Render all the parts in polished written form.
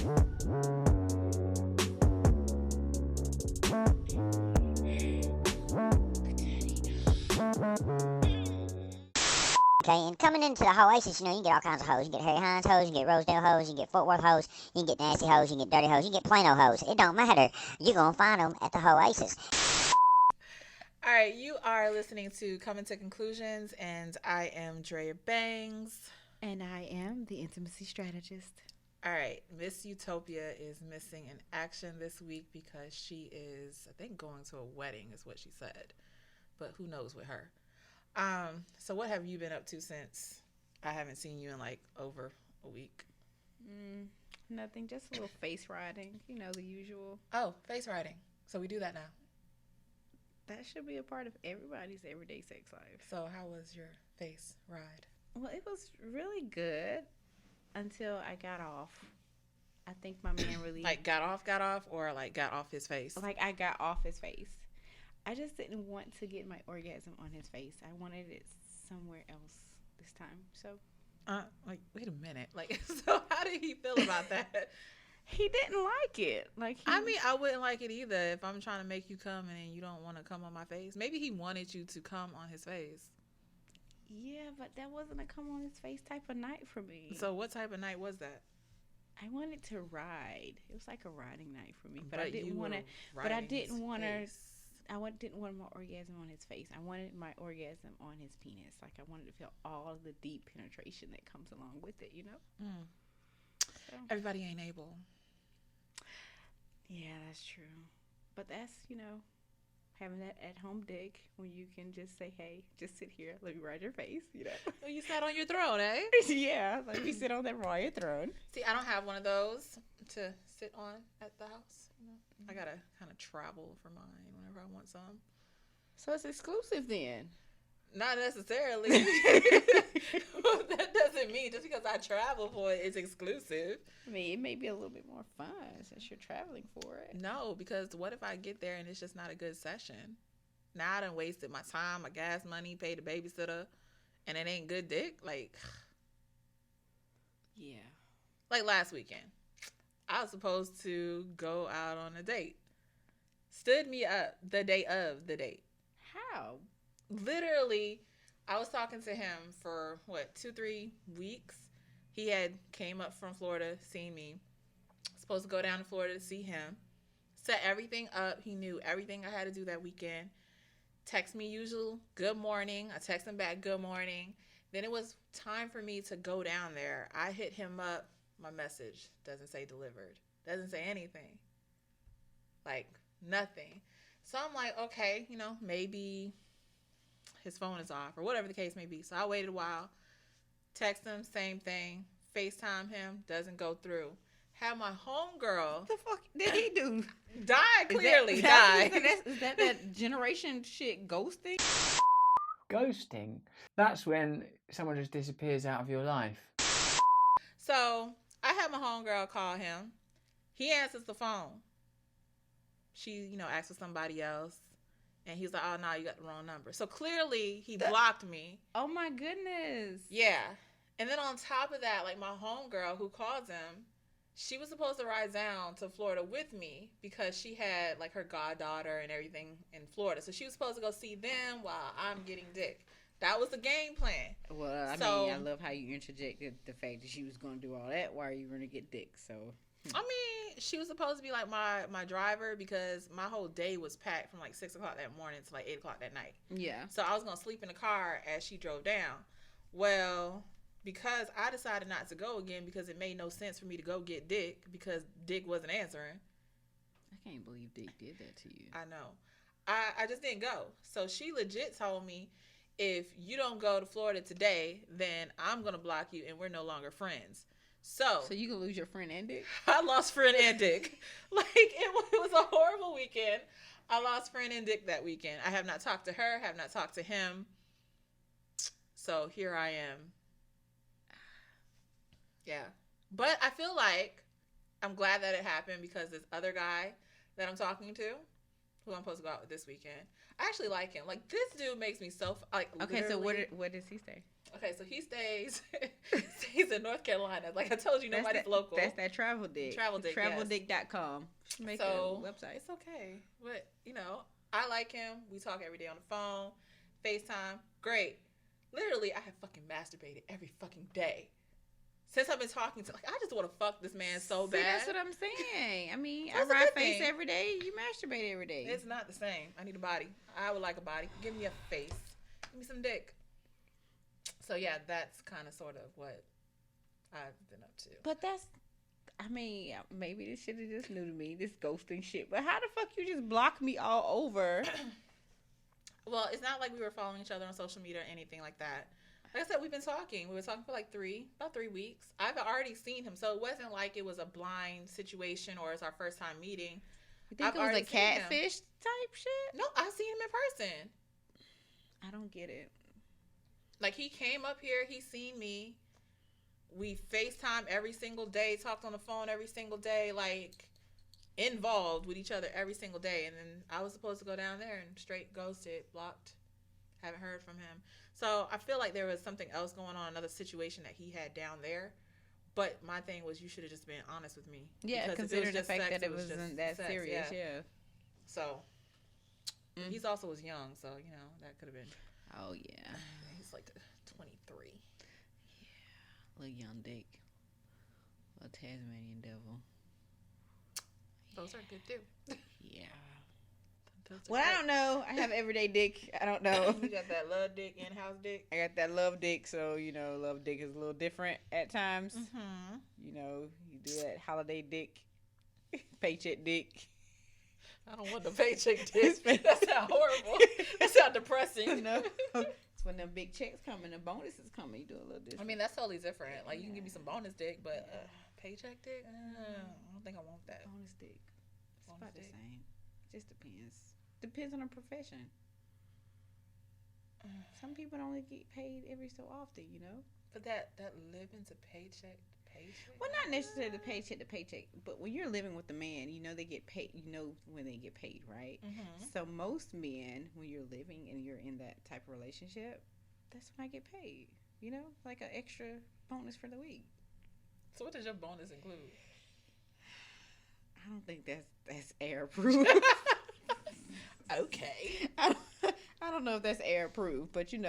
Okay, and coming into the Hoeasis, you know, you can get all kinds of hoes. You can get Harry Hines hoes, you can get Rosedale hoes, you can get Fort Worth hoes, you can get nasty hoes, you can get dirty hoes, you can get plain old hoes. It don't matter. You're going to find them at the Hoeasis. All right, you are listening to Coming to Conclusions, and I am Drea Bangs. And I am the Intimacy Strategist. All right, Miss Utopia is missing in action this week because she is, I think, going to a wedding is what she said. But who knows with her. So what have you been up to since I haven't seen you in like over a week? Nothing, just a little face riding, you know, the usual. Oh, face riding. So we do that now. That should be a part of everybody's everyday sex life. So how was your face ride? Well, it was really good until I got off. I think my man really... Like got off, or like got off his face? Like I got off his face. I just didn't want to get my orgasm on his face. I wanted it somewhere else this time. So, like, wait a minute. Like, so how did he feel about that? He didn't like it. Like, I mean, I wouldn't like it either if I'm trying to make you come and you don't want to come on my face. Maybe he wanted you to come on his face. Yeah, but that wasn't a come on his face type of night for me. So what type of night was that? I wanted to ride. It was like a riding night for me, but I didn't want to. But I didn't want to. Didn't want my orgasm on his face. I wanted my orgasm on his penis. Like I wanted to feel all of the deep penetration that comes along with it, you know? So. Everybody ain't able. Yeah, that's true. But that's, you know, having that at-home dick when you can just say, hey, just sit here. Let me ride your face, you know? Well, you sat on your throne, eh? Yeah, let me sit on that royal throne. See, I don't have one of those to sit on at the house. You know? I got to kind of travel for mine whenever I want some. So it's exclusive then? Not necessarily. That doesn't mean just because I travel for it, it's exclusive. I mean, it may be a little bit more fun since you're traveling for it. No, because what if I get there and it's just not a good session? Now I done wasted my time, my gas money, paid the babysitter, and it ain't good dick? Like, yeah. Like last weekend, I was supposed to go out on a date. Stood me up the day of the date. How? Literally, I was talking to him for, 2-3 weeks. He had came up from Florida, seen me. Supposed to go down to Florida to see him. Set everything up. He knew everything I had to do that weekend. Text me usual, good morning. I text him back, good morning. Then it was time for me to go down there. I hit him up. My message doesn't say delivered. Doesn't say anything. Like, nothing. So I'm like, okay, you know, maybe his phone is off or whatever the case may be. So I waited a while. Text him, same thing. FaceTime him, doesn't go through. Have my homegirl. What the fuck did he do? Died, clearly. Died. Is that generation shit ghosting? Ghosting? That's when someone just disappears out of your life. So I had my homegirl call him. He answers the phone. She, you know, asks for somebody else. And he's like, oh, no, you got the wrong number. So clearly he blocked me. Oh, my goodness. Yeah. And then on top of that, like my homegirl who calls him, she was supposed to ride down to Florida with me because she had like her goddaughter and everything in Florida. So she was supposed to go see them while I'm getting dick. That was the game plan. Well, I mean, I love how you interjected the fact that she was going to do all that while you were going to get dick. So, I mean, she was supposed to be like my driver because my whole day was packed from like 6 o'clock that morning to like 8 o'clock that night. Yeah. So I was going to sleep in the car as she drove down. Well, because I decided not to go again because it made no sense for me to go get Dick because Dick wasn't answering. I can't believe Dick did that to you. I know. I just didn't go. So she legit told me, if you don't go to Florida today, then I'm going to block you and we're no longer friends. So you going to lose your friend and Dick? I lost friend and Dick. Like, it was a horrible weekend. I lost friend and Dick that weekend. I have not talked to her, have not talked to him. So here I am. Yeah. But I feel like I'm glad that it happened because this other guy that I'm talking to, who I'm supposed to go out with this weekend, I actually like him. Like, this dude makes me so, like, okay, literally... so what does he say? Okay, so he stays in North Carolina. Like I told you, nobody's local. That's that travel dick. Travel dick. Traveldick.com. Make a website. It's okay. But, I like him. We talk every day on the phone, FaceTime. Great. Literally, I have fucking masturbated every fucking day. Since I've been talking to, I just want to fuck this man so bad. That's what I'm saying. I mean, I ride face every day. You masturbate every day. It's not the same. I need a body. I would like a body. Give me a face. Give me some dick. So, yeah, that's kind of sort of what I've been up to. But maybe this shit is just new to me, this ghosting shit. But how the fuck you just block me all over? Well, it's not like we were following each other on social media or anything like that. Like I said, we've been talking. We were talking for about 3 weeks. I've already seen him, so it wasn't like it was a blind situation or it's our first time meeting. You think it was a catfish type shit? No, I've seen him in person. I don't get it. Like, he came up here, he's seen me. We FaceTime every single day, talked on the phone every single day, like, involved with each other every single day. And then I was supposed to go down there and straight ghosted, blocked, haven't heard from him. So I feel like there was something else going on, another situation that he had down there. But my thing was, you should have just been honest with me. Yeah, considering the fact that it wasn't that serious, yeah. So, he's also was young, so, that could have been. Oh, yeah. He's like 23. Yeah, little young dick. Little Tasmanian devil. Those are good, too. Yeah. Well, I don't know. I have everyday dick. I don't know. You got that love dick, in-house dick? I got that love dick, so, love dick is a little different at times. Mm-hmm. You do that holiday dick, paycheck dick. I don't want the paycheck dick. That sounds horrible. That sounds depressing. It's when them big checks come and the bonuses come, you do a little different. I mean, that's totally different. Like, you can give me some bonus dick, but paycheck dick? I don't think I want that. Bonus dick. It's about the same. Just depends. Depends on the profession. Some people only get paid every so often, But that living to paycheck to paycheck? Well, not necessarily the paycheck to paycheck, but when you're living with a man, they get paid. When they get paid, right? Mm-hmm. So most men, when you're living and you're in that type of relationship, that's when I get paid. Like an extra bonus for the week. So what does your bonus include? I don't think that's air proof. Okay. I don't know if that's air proof, but you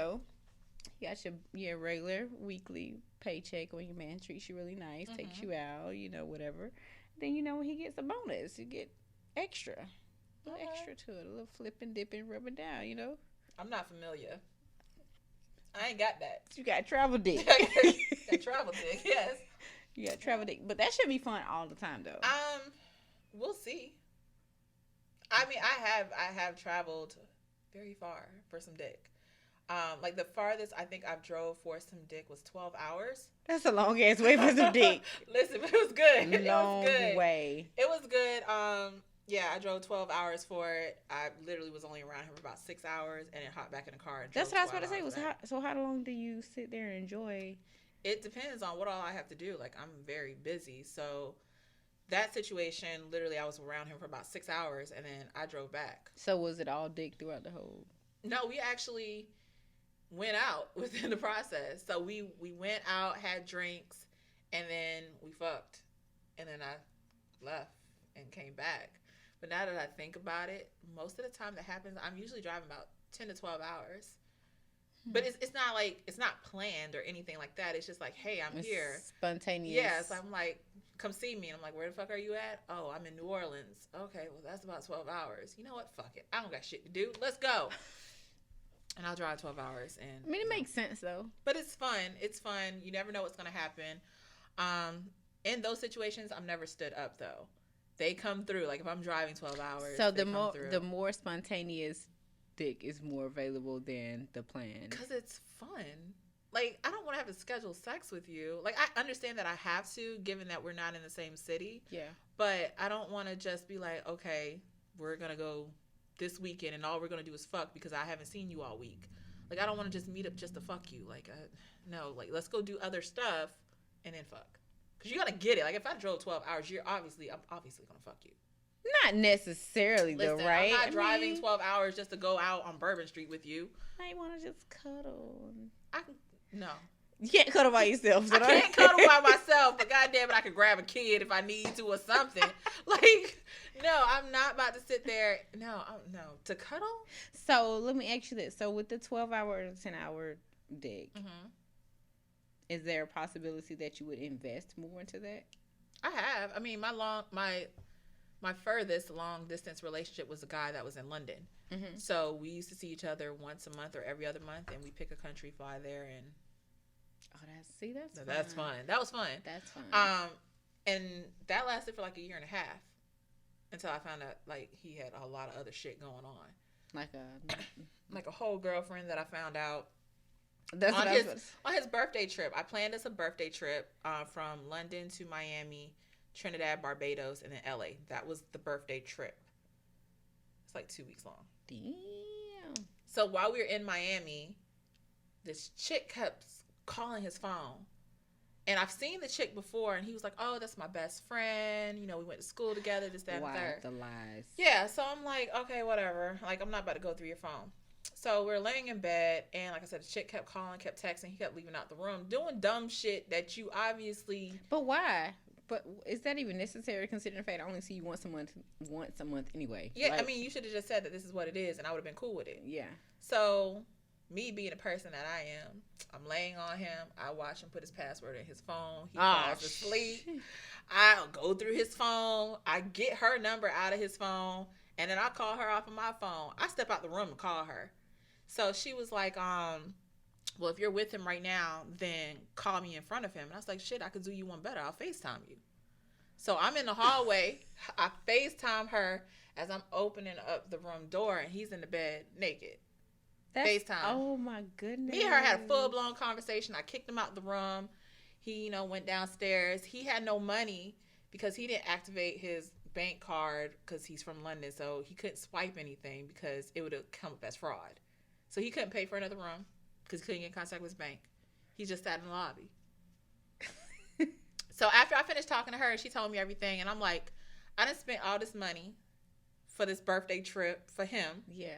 got your regular weekly paycheck when your man treats you really nice, takes you out, whatever. Then when he gets a bonus, you get extra. A little extra to it, a little flipping, dipping, rubbing down, I'm not familiar. I ain't got that. You got travel dick. Got travel dick, yes. You got travel dick, but that should be fun all the time, though. We'll see. I mean, I have traveled very far for some dick. Like the farthest I think I've drove for some dick was 12 hours. That's a long ass way for some dick. Listen, but it was good. Long it was good. way. It was good. Yeah, I drove 12 hours for it. I literally was only around him for about 6 hours, and then hopped back in the car. And that's what I was about to say. How long do you sit there and enjoy? It depends on what all I have to do. Like, I'm very busy, so that situation, literally, I was around him for about 6 hours, and then I drove back. So was it all dick throughout the whole? No, we actually went out within the process. So we went out, had drinks, and then we fucked, and then I left and came back. But now that I think about it, most of the time that happens, I'm usually driving about 10 to 12 hours. But it's not like, it's not planned or anything like that. It's just like, hey, I'm here. Spontaneous. Yeah, so I'm like, come see me. And I'm like, where the fuck are you at? Oh, I'm in New Orleans. Okay, well, that's about 12 hours. You know what? Fuck it. I don't got shit to do. Let's go. And I'll drive 12 hours. And I mean, it makes sense, though. But it's fun. It's fun. You never know what's going to happen. In those situations, I'm never stood up, though. They come through. Like, if I'm driving 12 hours, so the more spontaneous dick is more available than the plan. Because it's fun. Like, I don't want to have to schedule sex with you. Like, I understand that I have to, given that we're not in the same city. Yeah. But I don't want to just be like, okay, we're going to go this weekend and all we're going to do is fuck because I haven't seen you all week. Like, I don't want to just meet up just to fuck you. Like, no. Like, let's go do other stuff and then fuck. Because you're going to get it. Like, if I drove 12 hours, I'm obviously going to fuck you. Not necessarily, though, right? I'm not driving 12 hours just to go out on Bourbon Street with you. I want to just cuddle. No. You can't cuddle by yourself. So I can't cuddle by myself, but goddamn it, I can grab a kid if I need to or something. Like, no, I'm not about to sit there. No, to cuddle. So let me ask you this: so with the 12-hour or 10-hour dick, is there a possibility that you would invest more into that? I have. I mean, my furthest long distance relationship was a guy that was in London. So we used to see each other once a month or every other month, and we pick a country, fly there, and that's fun. That was fun. That's fun. And that lasted for like a year and a half until I found out like he had a lot of other shit going on, like a whole girlfriend that I found out on his birthday trip. I planned us a birthday trip from London to Miami, Trinidad, Barbados, and then LA. That was the birthday trip. It's like 2 weeks long. Damn. So while we were in Miami, this chick kept calling his phone. And I've seen the chick before, and he was like, oh, that's my best friend. You know, we went to school together, this, that, and the third. The lies. Yeah, so I'm like, okay, whatever. Like, I'm not about to go through your phone. So we're laying in bed, and like I said, the chick kept calling, kept texting. He kept leaving out the room, doing dumb shit that you obviously... But why? But is that even necessary, considering the fact I only see you once a month anyway? Yeah, like, I mean, you should have just said that this is what it is, and I would have been cool with it. Yeah. So, me being the person that I am, I'm laying on him. I watch him put his password in his phone. He falls asleep. I'll go through his phone. I get her number out of his phone, and then I call her off of my phone. I step out the room and call her. So she was like, well, if you're with him right now, then call me in front of him. And I was like, shit, I could do you one better. I'll FaceTime you. So I'm in the hallway. I FaceTime her as I'm opening up the room door, and he's in the bed naked. FaceTime. Oh, my goodness. Me and her had a full-blown conversation. I kicked him out the room. He, went downstairs. He had no money because he didn't activate his bank card because he's from London, so he couldn't swipe anything because it would have come up as fraud. So he couldn't pay for another room because he couldn't get in contact with his bank. He just sat in the lobby. So after I finished talking to her, she told me everything, and I'm like, I done spent all this money for this birthday trip for him. Yeah.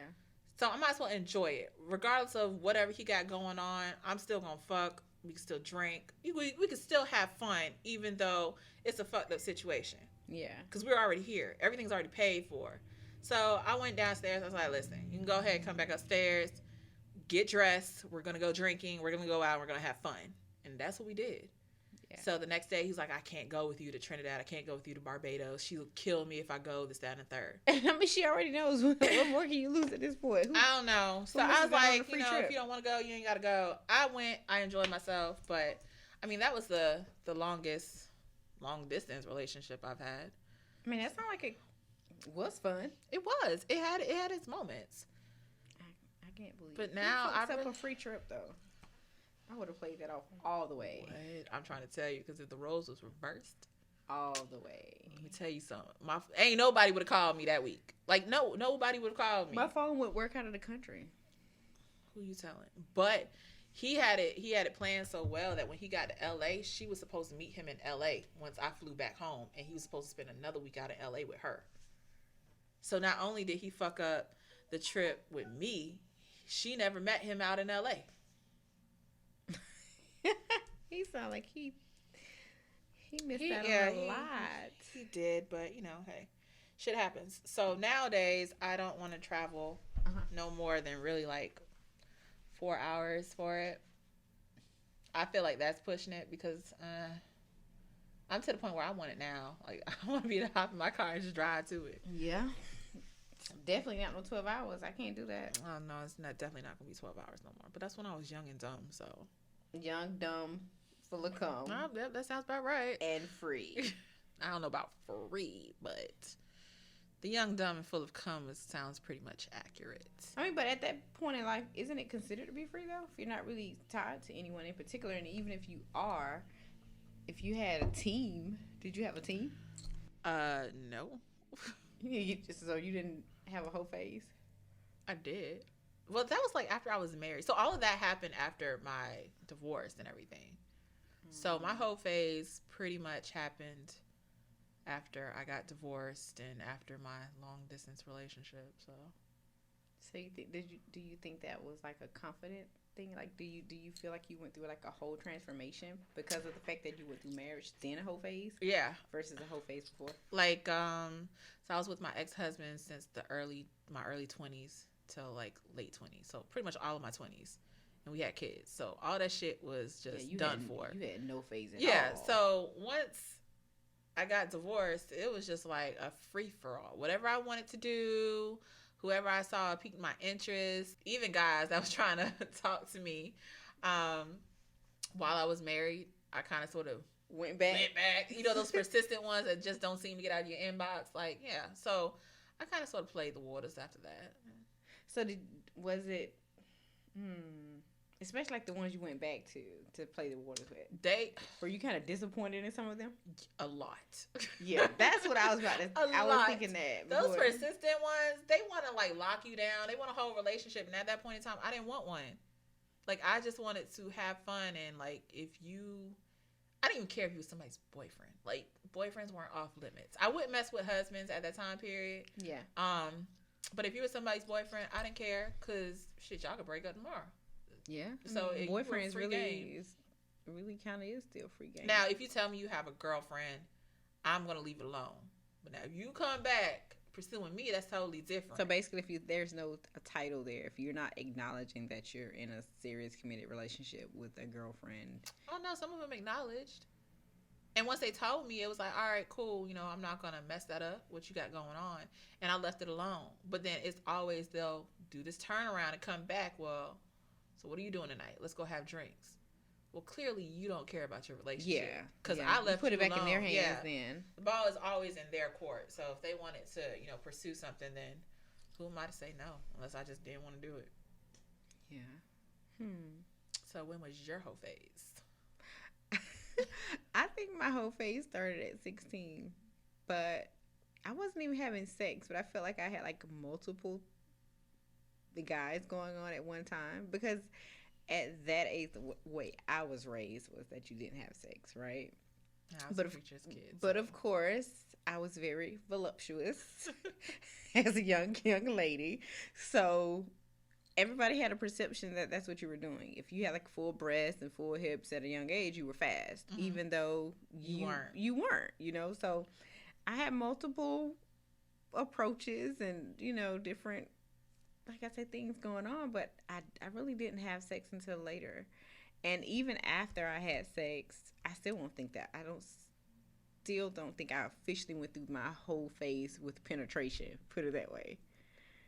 So I might as well enjoy it. Regardless of whatever he got going on, I'm still going to fuck. We can still drink. We can still have fun, even though it's a fucked up situation. Yeah. Because we're already here. Everything's already paid for. So I went downstairs. I was like, listen, you can go ahead and come back upstairs, get dressed. We're going to go drinking. We're going to go out. And we're going to have fun. And that's what we did. Yeah. So the next day, he's like, I can't go with you to Trinidad. I can't go with you to Barbados. She'll kill me if I go, this, that, and the third. I mean, she already knows. What more can you lose at this point? I don't know. So I was like, if you don't want to go, you ain't got to go. I went. I enjoyed myself. But, I mean, that was the longest long-distance relationship I've had. I mean, that's not like it was fun. It was. It had its moments. I can't believe it. But now I up a free trip, though. I would have played that off all the way. What? I'm trying to tell you, because if the roles was reversed, all the way. Let me tell you something. Ain't nobody would have called me that week. Like, nobody would have called me. My phone would work out of the country. Who you telling? But he had it planned so well that when he got to LA, she was supposed to meet him in LA once I flew back home, and he was supposed to spend another week out in LA with her. So not only did he fuck up the trip with me, she never met him out in LA. He sounded like he missed out on a lot. He did, but hey, shit happens. So nowadays, I don't want to travel no more than really like 4 hours for it. I feel like that's pushing it because I'm to the point where I want it now. Like, I want to be able to hop in my car and just drive to it. Yeah. Definitely not no 12 hours. I can't do that. Oh, no, it's definitely not going to be 12 hours no more. But that's when I was young and dumb, so. Young, dumb, full of cum. Oh, that sounds about right. And free. I don't know about free, but the young, dumb, and full of cum sounds pretty much accurate. I mean, but at that point in life, isn't it considered to be free, though? If you're not really tied to anyone in particular, and even if you are, if you had a team, did you have a team? No. So you didn't have a whole phase? I did. Well, that was like after I was married. So all of that happened after my divorce and everything. So my whole phase pretty much happened after I got divorced and after my long distance relationship. So you think do you think that was like a confident thing? Like, do you feel like you went through like a whole transformation because of the fact that you went through marriage, then a whole phase? Yeah. Versus a whole phase before? Like, so I was with my ex-husband since my early 20s till like late 20s. So pretty much all of my 20s. And we had kids. So all that shit was just done for. You had no phase at all. Yeah. So once I got divorced, it was just like a free-for-all. Whatever I wanted to do, whoever I saw piqued my interest, even guys that was trying to talk to me while I was married, I kind of sort of went back. You know, those persistent ones that just don't seem to get out of your inbox. Like, yeah. So I kind of sort of played the waters after that. So was it, especially like the ones you went back to play the waters with? Were you kind of disappointed in some of them? A lot. Yeah, that's what I was about to. I was thinking that those persistent ones, they want to like lock you down. They want a whole relationship, and at that point in time, I didn't want one. Like, I just wanted to have fun, and like I didn't even care if he was somebody's boyfriend. Like, boyfriends weren't off limits. I wouldn't mess with husbands at that time period. Yeah. But if you were somebody's boyfriend, I didn't care, because shit, y'all could break up tomorrow. Yeah. So boyfriends really kind of is still free game. Now, if you tell me you have a girlfriend, I'm gonna leave it alone. But now, if you come back pursuing me, that's totally different. So basically, if there's no a title there, if you're not acknowledging that you're in a serious committed relationship with a girlfriend. Oh no, some of them acknowledged. And once they told me, it was like, all right, cool. You know, I'm not going to mess that up, what you got going on. And I left it alone. But then it's always they'll do this turnaround and come back. Well, so what are you doing tonight? Let's go have drinks. Well, clearly you don't care about your relationship. Yeah. Because I left put it back alone. in their hands Yeah. then. The ball is always in their court. So if they wanted to, you know, pursue something, then who am I to say no? Unless I just didn't want to do it. Yeah. So when was your whole phase? I think my whole phase started at 16, but I wasn't even having sex, but I felt like I had like multiple guys going on at one time, because at that age, the way I was raised was that you didn't have sex, right? I was a preacher's kid. But of course, I was very voluptuous as a young lady, so everybody had a perception that that's what you were doing. If you had like full breasts and full hips at a young age, you were fast, even though you weren't, you know? So I had multiple approaches and, you know, different, like I said, things going on, but I really didn't have sex until later. And even after I had sex, I still don't think I officially went through my whole phase with penetration, put it that way.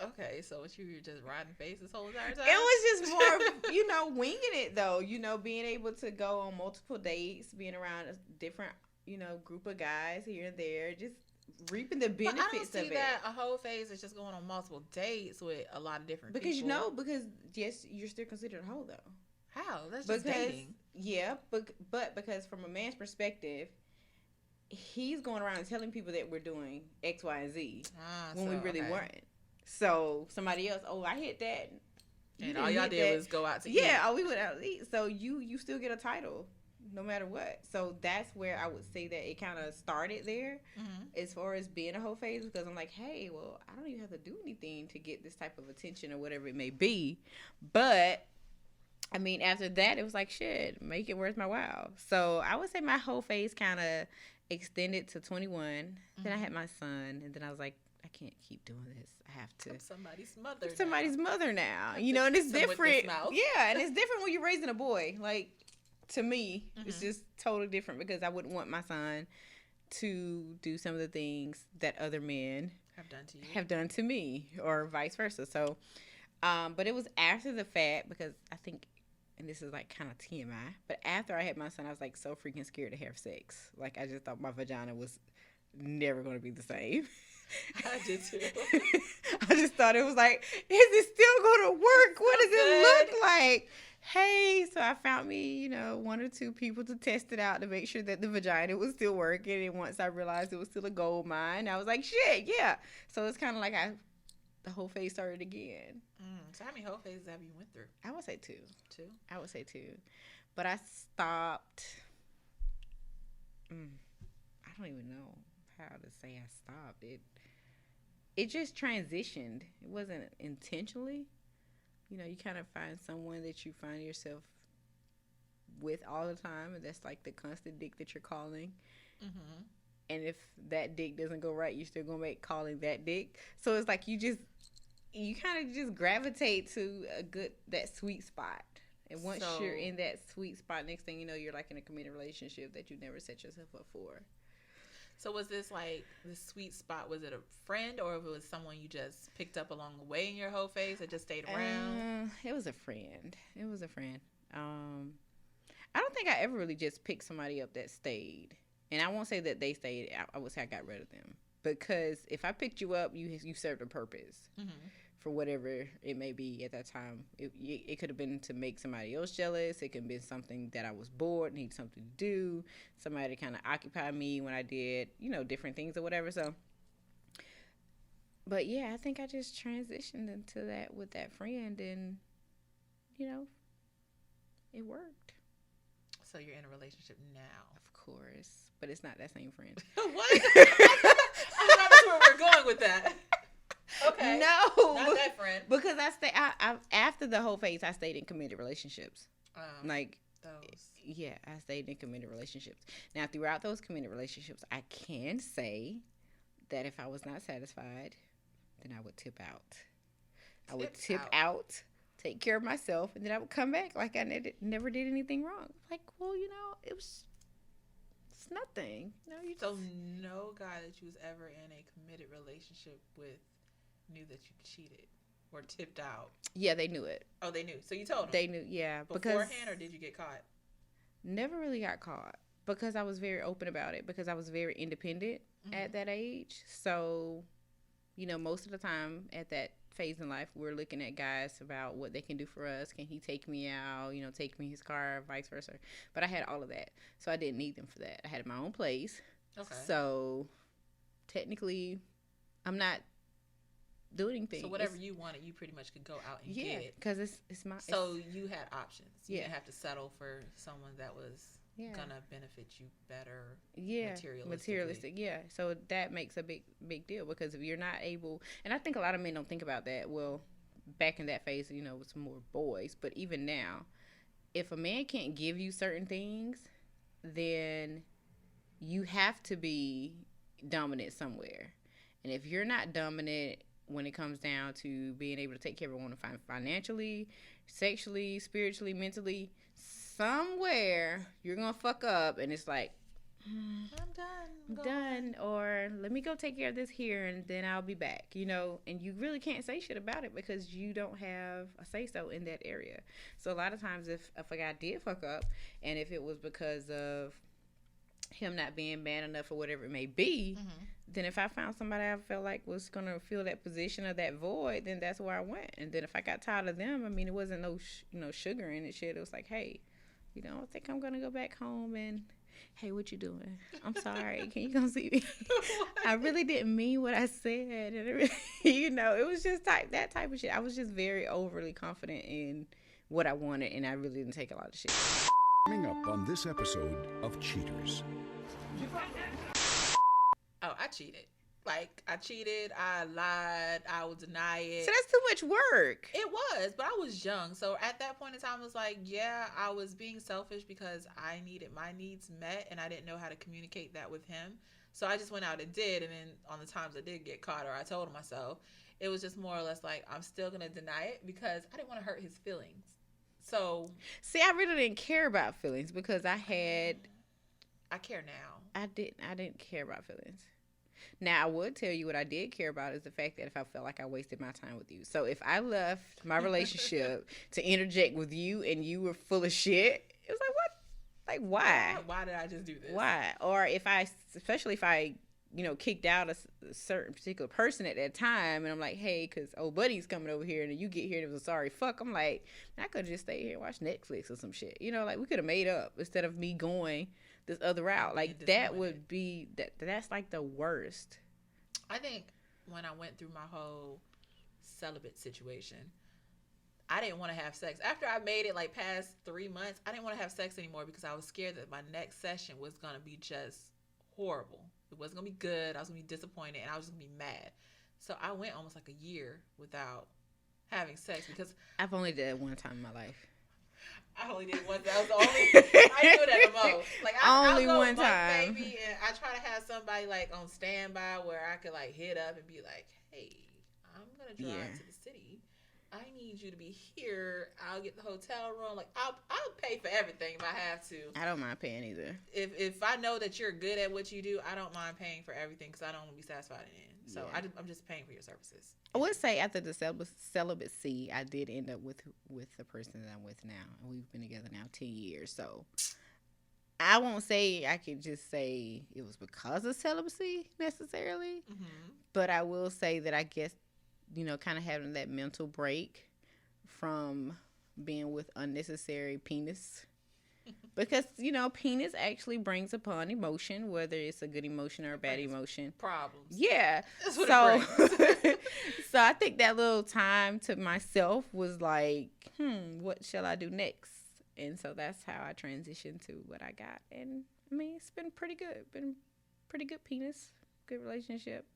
Okay, so what, you were just riding face this whole entire time? It was just more, you know, winging it though. You know, being able to go on multiple dates, being around a different, you know, group of guys here and there, just reaping the benefits of it. I don't see that a whole phase is just going on multiple dates with a lot of different people. Because yes, you're still considered a hoe though. How? That's just dating. Yeah, but because from a man's perspective, he's going around and telling people that we're doing X, Y, and Z when we really weren't. So somebody else, I hit that. And all y'all did was go out to eat. Yeah, we went out to eat. So you still get a title no matter what. So that's where I would say that it kind of started there as far as being a whole phase, because I'm like, hey, well, I don't even have to do anything to get this type of attention or whatever it may be. But I mean, after that, it was like, shit, make it worth my while. So I would say my whole phase kind of extended to 21. Then I had my son, and then I was like, I can't keep doing this. I have to. I'm somebody's mother now. You know, and it's different. Yeah, and it's different when you're raising a boy. Like, to me, it's just totally different, because I wouldn't want my son to do some of the things that other men have done to me, or vice versa. So, but it was after the fact, because I think, and this is like kind of TMI, but after I had my son, I was like so freaking scared to have sex. Like, I just thought my vagina was never going to be the same. I did too. I just thought it was like, is it still going to work? What does it look like? Hey, so I found me, you know, one or two people to test it out to make sure that the vagina was still working. And once I realized it was still a gold mine, I was like, shit, yeah. So it's kind of like the whole phase started again. So how many whole phases have you went through? I would say two. I would say two. But I stopped. I don't even know how to say I stopped. It just transitioned. It wasn't intentionally, You know, you kind of find someone that you find yourself with all the time, and that's like the constant dick that you're calling. Mm-hmm. And if that dick doesn't go right, you're still gonna make calling that dick. So it's like you kind of just gravitate to that sweet spot. And once you're in that sweet spot, next thing you know, you're like in a committed relationship that you never set yourself up for. So was this like the sweet spot? Was it a friend, or if it was someone you just picked up along the way in your whole phase that just stayed around? It was a friend. I don't think I ever really just picked somebody up that stayed. And I won't say that they stayed. I would say I got rid of them. Because if I picked you up, you served a purpose. Mm-hmm. For whatever it may be at that time. It could have been to make somebody else jealous. It could have been something that I was bored, need something to do. Somebody to kind of occupy me when I did, different things or whatever. So, but yeah, I think I just transitioned into that with that friend, and, it worked. So you're in a relationship now? Of course. But it's not that same friend. What? I'm not sure where we're going with that. Okay. No, not that friend. Because I after the whole phase, I stayed in committed relationships. Like those. Yeah, I stayed in committed relationships. Now, throughout those committed relationships, I can say that if I was not satisfied, then I would tip out. I would tip out, take care of myself, and then I would come back like I never did anything wrong. Like, well, it's nothing. So no guy that you was ever in a committed relationship with knew that you cheated or tipped out? Yeah, they knew it. Oh, they knew. So you told them? They knew, yeah. Beforehand, or did you get caught? Never really got caught because I was very open about it, because I was very independent at that age. So, most of the time at that phase in life, we're looking at guys about what they can do for us. Can he take me out, take me his car, vice versa. But I had all of that. So I didn't need them for that. I had my own place. Okay. So technically, I'm not doing anything. So whatever you wanted, you pretty much could go out and get it. Because it's my... So you had options. You didn't have to settle for someone that was gonna benefit you better. Materialistic. Yeah. So that makes a big deal, because if you're not able... And I think a lot of men don't think about that. Well, back in that phase, it was more boys. But even now, if a man can't give you certain things, then you have to be dominant somewhere. And if you're not dominant when it comes down to being able to take care of everyone, financially, sexually, spiritually, mentally, somewhere you're gonna fuck up, and it's like, I'm done, or let me go take care of this here, and then I'll be back, and you really can't say shit about it because you don't have a say-so in that area. So a lot of times if a guy did fuck up, and if it was because of him not being man enough or whatever it may be, then if I found somebody I felt like was going to fill that position or that void, then that's where I went. And then if I got tired of them, it wasn't no sugar in it shit. It was like, hey, I think I'm going to go back home, and hey, what you doing? I'm sorry. Can you come see me? I really didn't mean what I said. And it was just that type of shit. I was just very overly confident in what I wanted, and I really didn't take a lot of shit. Coming up on this episode of Cheaters. Oh, I cheated. I cheated, I lied, I would deny it. So that's too much work. It was, but I was young. So at that point in time, I was like, yeah, I was being selfish because I needed my needs met, and I didn't know how to communicate that with him. So I just went out and did, and then on the times I did get caught, or I told myself, it was just more or less like, I'm still going to deny it because I didn't want to hurt his feelings. So, see, I really didn't care about feelings because I care now. I didn't care about feelings. Now, I would tell you what I did care about is the fact that if I felt like I wasted my time with you. So if I left my relationship to interject with you and you were full of shit, it was like, what? Like, why? Why did I just do this? Why? Or especially if I kicked out a certain particular person at that time, and I'm like, hey, because old buddy's coming over here, and then you get here and it was a sorry fuck. I'm like, I could have just stayed here and watched Netflix or some shit. We could have made up instead of me going this other route. Like, that would be, that's like the worst. I think when I went through my whole celibate situation, I didn't want to have sex. After I made it past 3 months, I didn't want to have sex anymore because I was scared that my next session was going to be just horrible. It wasn't going to be good. I was going to be disappointed, and I was going to be mad. So I went almost like a year without having sex because I've only did it one time in my life. I only did one. That was the only. I do it at the most. Like Only I'll go one month, time. baby, and I try to have somebody like on standby where I could like hit up and be like, "Hey, I'm gonna drive to the city. I need you to be here. I'll get the hotel room. Like I'll pay for everything if I have to. I don't mind paying either. If I know that you're good at what you do, I don't mind paying for everything because I don't want to be satisfied in it. So I'm just paying for your services. I would say after the celibacy, I did end up with the person that I'm with now, and we've been together now 10 years. So I won't say I could just say it was because of celibacy necessarily, but I will say that I guess, kind of having that mental break from being with unnecessary penis. Because, penis actually brings upon emotion, whether it's a good emotion or a bad emotion. Problems. Yeah. That's what it brings. So I think that little time to myself was like, what shall I do next? And so that's how I transitioned to what I got. And, I mean, it's been pretty good. Been pretty good penis, good relationship,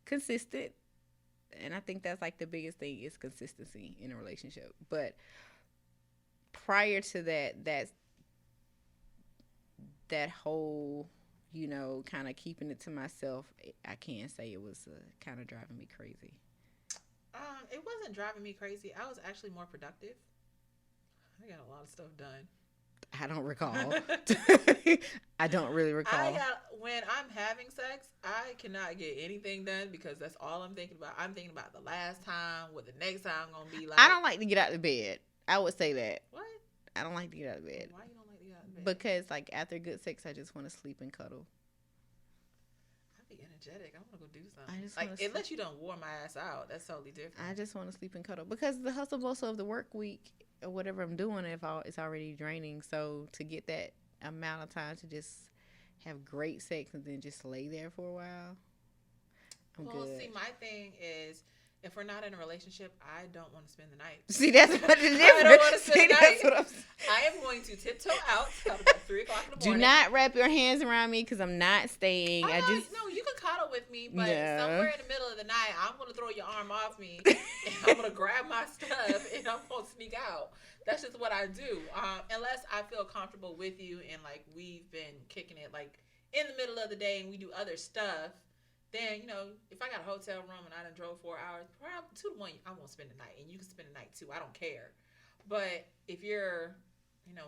consistent. And I think that's like the biggest thing is consistency in a relationship. But prior to that whole, kind of keeping it to myself, I can't say it was kind of driving me crazy. It wasn't driving me crazy. I was actually more productive. I got a lot of stuff done. I don't recall. I don't really recall. When I'm having sex, I cannot get anything done because that's all I'm thinking about. I'm thinking about the last time, what the next time I'm going to be like. I don't like to get out of bed. I would say that. What? I don't like to get out of bed. Why you don't like to get out of bed? Because, like, after good sex, I just want to sleep and cuddle. I'd be energetic. I want to go do something. Unless you don't wore my ass out. That's totally different. I just want to sleep and cuddle. Because the hustle bustle of the work week or whatever I'm doing, it's already draining. So to get that amount of time to just have great sex and then just lay there for a while, I'm good. See, my thing is, if we're not in a relationship, I don't want to spend the night. See, that's what the difference. I don't want to spend the night. That's what I'm saying. I am going to tiptoe out about 3 o'clock in the morning. Do not wrap your hands around me because I'm not staying. No, you can cuddle with me, but somewhere in the middle of the night, I'm going to throw your arm off me, and I'm going to grab my stuff, and I'm going to sneak out. That's just what I do. Unless I feel comfortable with you, and, like, we've been kicking it, like, in the middle of the day, and we do other stuff, then, if I got a hotel room and I done drove 4 hours, probably 2 to 1, I won't spend the night. And you can spend the night, too. I don't care. But if you're,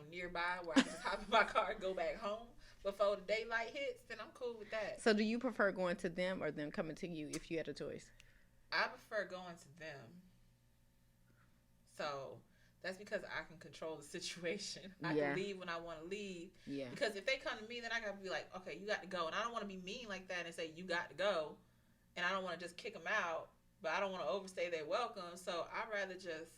nearby where I can just hop in my car and go back home before the daylight hits, then I'm cool with that. So do you prefer going to them or them coming to you if you had a choice? I prefer going to them. So that's because I can control the situation. I can leave when I want to leave. Yeah. Because if they come to me, then I got to be like, okay, you got to go. And I don't want to be mean like that and say, you got to go. And I don't want to just kick them out, but I don't want to overstay their welcome. So I'd rather just,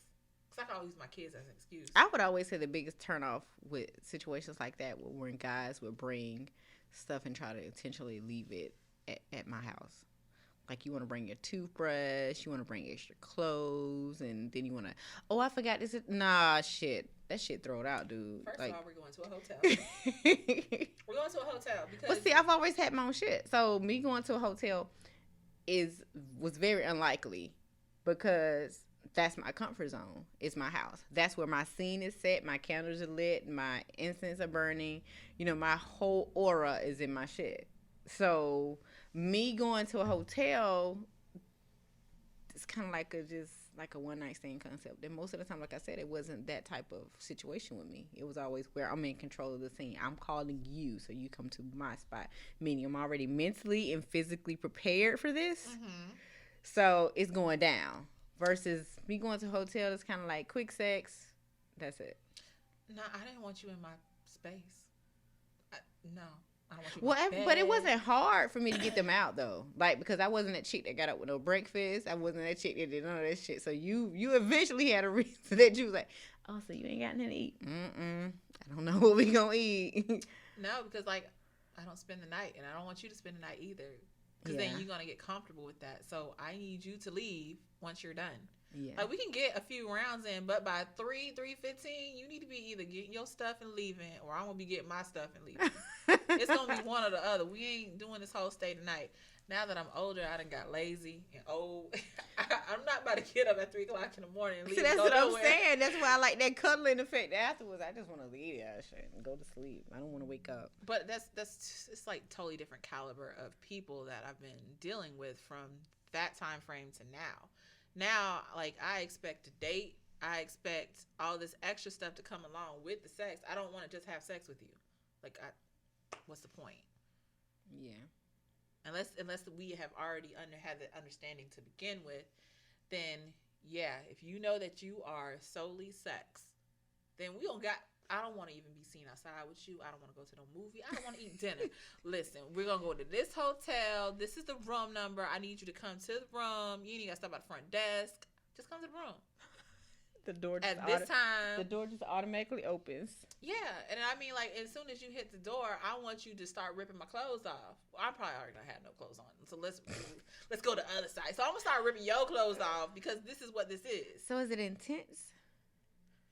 because I can always use my kids as an excuse. I would always say the biggest turnoff with situations like that when guys would bring stuff and try to intentionally leave it at my house. Like, you want to bring your toothbrush, you want to bring extra clothes, and then you want to, I forgot this. Nah, shit. That shit, throw it out, dude. First of all, we're going to a hotel. We're going to a hotel because... But see, I've always had my own shit. So, me going to a hotel was very unlikely because that's my comfort zone. It's my house. That's where my scene is set. My candles are lit. My incense are burning. My whole aura is in my shit. So... me going to a hotel, it's kind of like a one-night stand concept. And most of the time, like I said, it wasn't that type of situation with me. It was always where I'm in control of the scene. I'm calling you, so you come to my spot. Meaning I'm already mentally and physically prepared for this. Mm-hmm. So it's going down. Versus me going to a hotel, it's kind of like quick sex. That's it. No, I didn't want you in my space. No. But it wasn't hard for me to get them out though, like because I wasn't that chick that got up with no breakfast. I wasn't that chick that did none of that shit. So you eventually had a reason that you was like, oh, so you ain't got nothing to eat? I don't know what we gonna eat. No, because like I don't spend the night, and I don't want you to spend the night either, because then you're gonna get comfortable with that. So I need you to leave once you're done. Yeah. Like we can get a few rounds in, but by 3:15, you need to be either getting your stuff and leaving, or I'm gonna be getting my stuff and leaving. It's gonna be one or the other. We ain't doing this whole stay tonight. Now that I'm older, I done got lazy and old. I'm not about to get up at 3 o'clock in the morning and leave. See, that's and go what I'm nowhere. saying. That's why I like that cuddling effect afterwards. I just want to leave that shit and go to sleep. I don't want to wake up. But that's it's like totally different caliber of people that I've been dealing with from that time frame to now. Now, like, I expect to date. I expect all this extra stuff to come along with the sex. I don't want to just have sex with you. Like, what's the point? Yeah. Unless we have already had the understanding to begin with, then yeah, if you know that you are solely sex, then we don't got. I don't want to even be seen outside with you. I don't want to go to no movie. I don't want to eat dinner. Listen, we're gonna go to this hotel. This is the room number. I need you to come to the room. You ain't even gotta stop at the front desk. Just come to the room. The door just at this time. The door just automatically opens. Yeah, and I mean, like, as soon as you hit the door, I want you to start ripping my clothes off. Well, I probably already don't have no clothes on, so let's go to the other side. So I'm gonna start ripping your clothes off because this is what this is. So is it intense?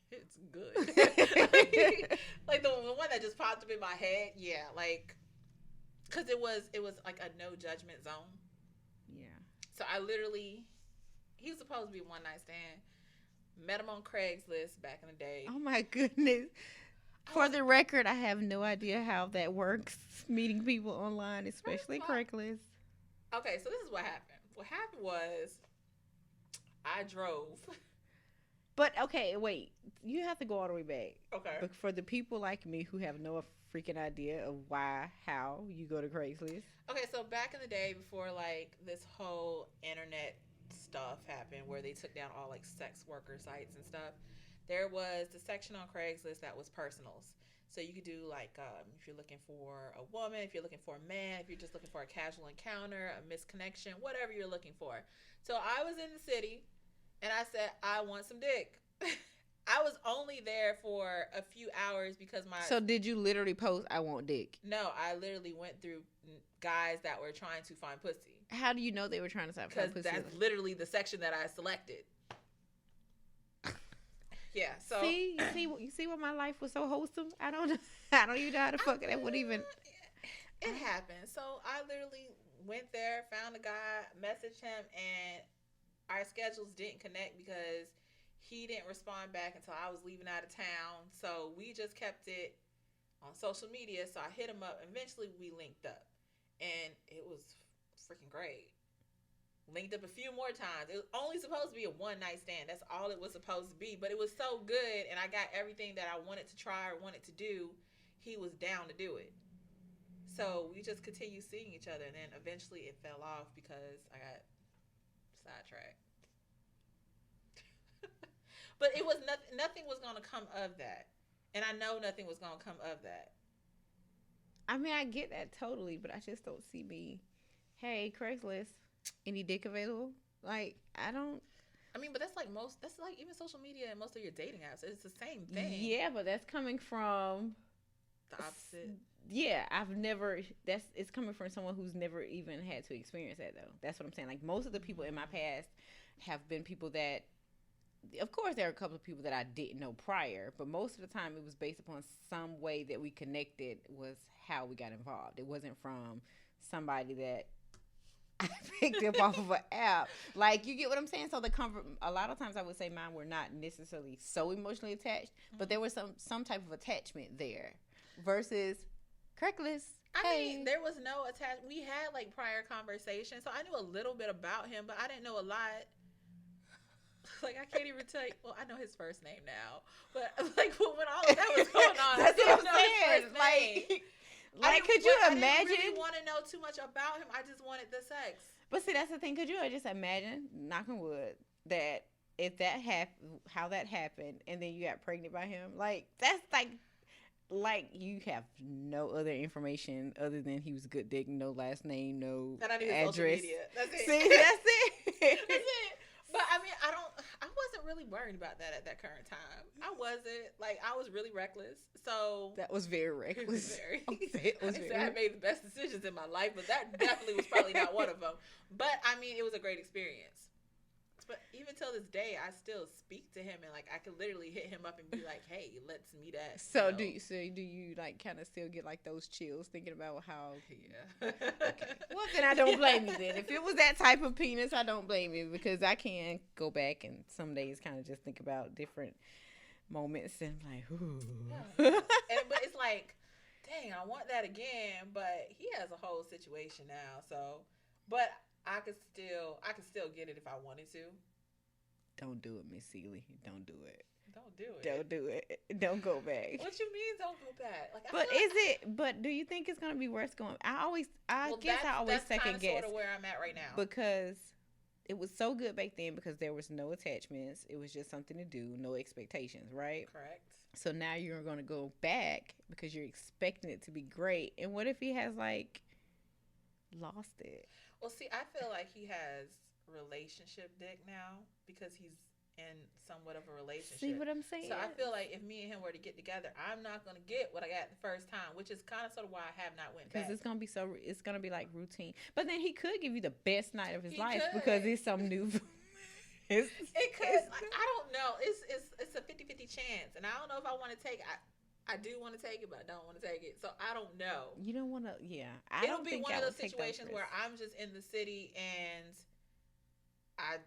It's good. like the one that just popped up in my head. Yeah, like, because it was like a no judgment zone. Yeah. So I literally, he was supposed to be a one night stand. Met him on Craigslist back in the day. Oh my goodness. For the record, I have no idea how that works, meeting people online, especially Craigslist. Okay, so this is what happened. What happened was I drove. But, okay, wait. You have to go all the way back. Okay. But for the people like me who have no freaking idea of how you go to Craigslist. Okay, so back in the day before, like, this whole internet stuff happened where they took down all like sex worker sites and stuff, there was the section on Craigslist that was personals. So you could do like if you're looking for a woman, if you're looking for a man, if you're just looking for a casual encounter, a misconnection, whatever you're looking for. So I was in the city and I said, I want some dick. I was only there for a few hours because So did you literally post, I want dick? No, I literally went through guys that were trying to find pussy. How do you know they were trying to find pussy? Because that's literally the section that I selected. Yeah, so you see why my life was so wholesome? I don't even know how to fuck it. That would even. It happened. So I literally went there, found a guy, messaged him, and our schedules didn't connect because he didn't respond back until I was leaving out of town. So we just kept it on social media. So I hit him up. Eventually, we linked up, and it was freaking great. Linked up a few more times. It was only supposed to be a one night stand. That's all it was supposed to be. But it was so good, and I got everything that I wanted to try or wanted to do. He was down to do it. So we just continued seeing each other, and then eventually it fell off because I got sidetracked. But it was nothing was going to come of that, and I know nothing was going to come of that. I mean, I get that totally, but I just don't see me. Hey, Craigslist, any dick available? Like, I don't. I mean, but that's like even social media and most of your dating apps. It's the same thing. Yeah, but that's coming from the opposite. Yeah, it's coming from someone who's never even had to experience that, though. That's what I'm saying. Like, most of the people in my past have been people that, of course, there are a couple of people that I didn't know prior, but most of the time it was based upon some way that we connected was how we got involved. It wasn't from somebody that I picked up off of an app. Like, you get what I'm saying? So a lot of times I would say mine were not necessarily so emotionally attached, but there was some type of attachment there versus Craigslist. I mean, there was no attachment. We had like prior conversations, so I knew a little bit about him, but I didn't know a lot. Like, I can't even tell you. Well, I know his first name now, but like when all of that was going on, that's I what I'm saying. Like, could you imagine? I didn't really want to know too much about him. I just wanted the sex. But see, that's the thing. Could you just imagine, knock on wood, that if that happened, how that happened, and then you got pregnant by him? Like, that's like you have no other information other than he was a good dick, no last name, no address. Social media. That's it. See, that's it. That's it. But I mean, I wasn't really worried about that at that current time. I wasn't. Like, I was really reckless. So that was very reckless. I made the best decisions in my life, but that definitely was probably not one of them. But I mean, it was a great experience. But even till this day, I still speak to him, and like I could literally hit him up and be like, "Hey, let's meet at." So do you like kind of still get like those chills thinking about how? Yeah. Okay. Well, then I don't blame you. Then if it was that type of penis, I don't blame you because I can go back and some days kind of just think about different moments and like, ooh. Yeah. But it's like, dang, I want that again. But he has a whole situation now, so. But I could still get it if I wanted to. Don't do it, Miss Seeley. Don't do it. Don't do it. Don't do it. Don't go back. What you mean? Don't go back? Like, but is it? But do you think it's gonna be worth going? I guess I always second guess. Sort of where I'm at right now. Because it was so good back then because there was no attachments. It was just something to do, no expectations, right? Correct. So now you're gonna go back because you're expecting it to be great. And what if he has like lost it? Well, see, I feel like he has relationship dick now because he's in somewhat of a relationship. See what I'm saying? So I feel like if me and him were to get together, I'm not gonna get what I got the first time, which is kind of sort of why I have not went back. Because it's gonna be like routine. But then he could give you the best night of his life could. because it's some new. It could. Like, I don't know. It's a 50-50 chance, and I don't know if I want to take. I do want to take it, but I don't want to take it. So I don't know. You don't want to, yeah. It'll be one of those situations where I'm just in the city and I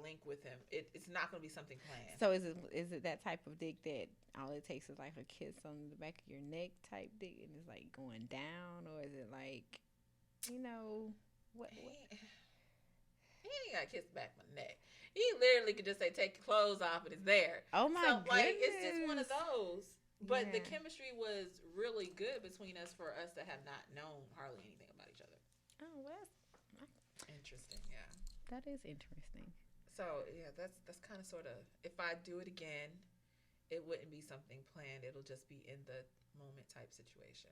link with him. It's not going to be something planned. So is it that type of dick that all it takes is like a kiss on the back of your neck type dick and it's like going down, or is it like, what? He ain't got to kiss back my neck. He literally could just say, "Take your clothes off," and it's there. Oh my goodness! Like, it's just one of those. But the chemistry was really good between us for us to have not known hardly anything about each other. Oh, well, that's interesting. Yeah, that is interesting. So yeah, that's kind of sort of, if I do it again, it wouldn't be something planned. It'll just be in the moment type situation.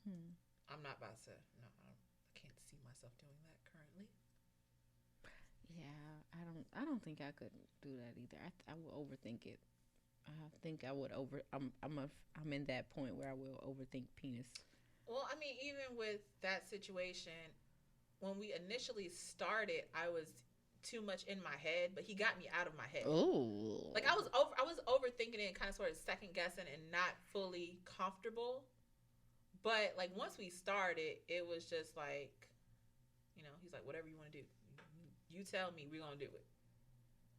I'm not about to. No, I can't see myself doing that currently. Yeah, I don't think I could do that either. I will overthink it. I think I would I'm in that point where I will overthink penis. Well, I mean, even with that situation, when we initially started, I was too much in my head, but he got me out of my head. Oh, like I was overthinking it and kind of sort of second guessing and not fully comfortable. But like once we started, it was just like, he's like, whatever you want to do, you tell me, we're gonna do it.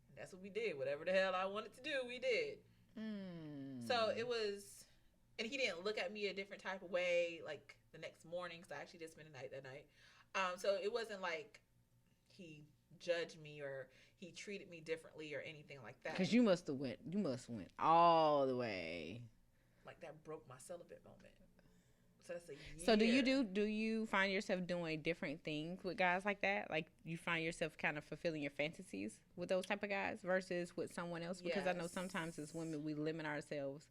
And that's what we did. Whatever the hell I wanted to do, we did. So it was, and he didn't look at me a different type of way like the next morning, because I actually did spend the night that night. So it wasn't like he judged me or he treated me differently or anything like that. Because you must have went all the way. Like that broke my celibate moment. So that's a year. So do you find yourself doing different things with guys like that? Like you find yourself kind of fulfilling your fantasies with those type of guys versus with someone else? Because I know sometimes as women we limit ourselves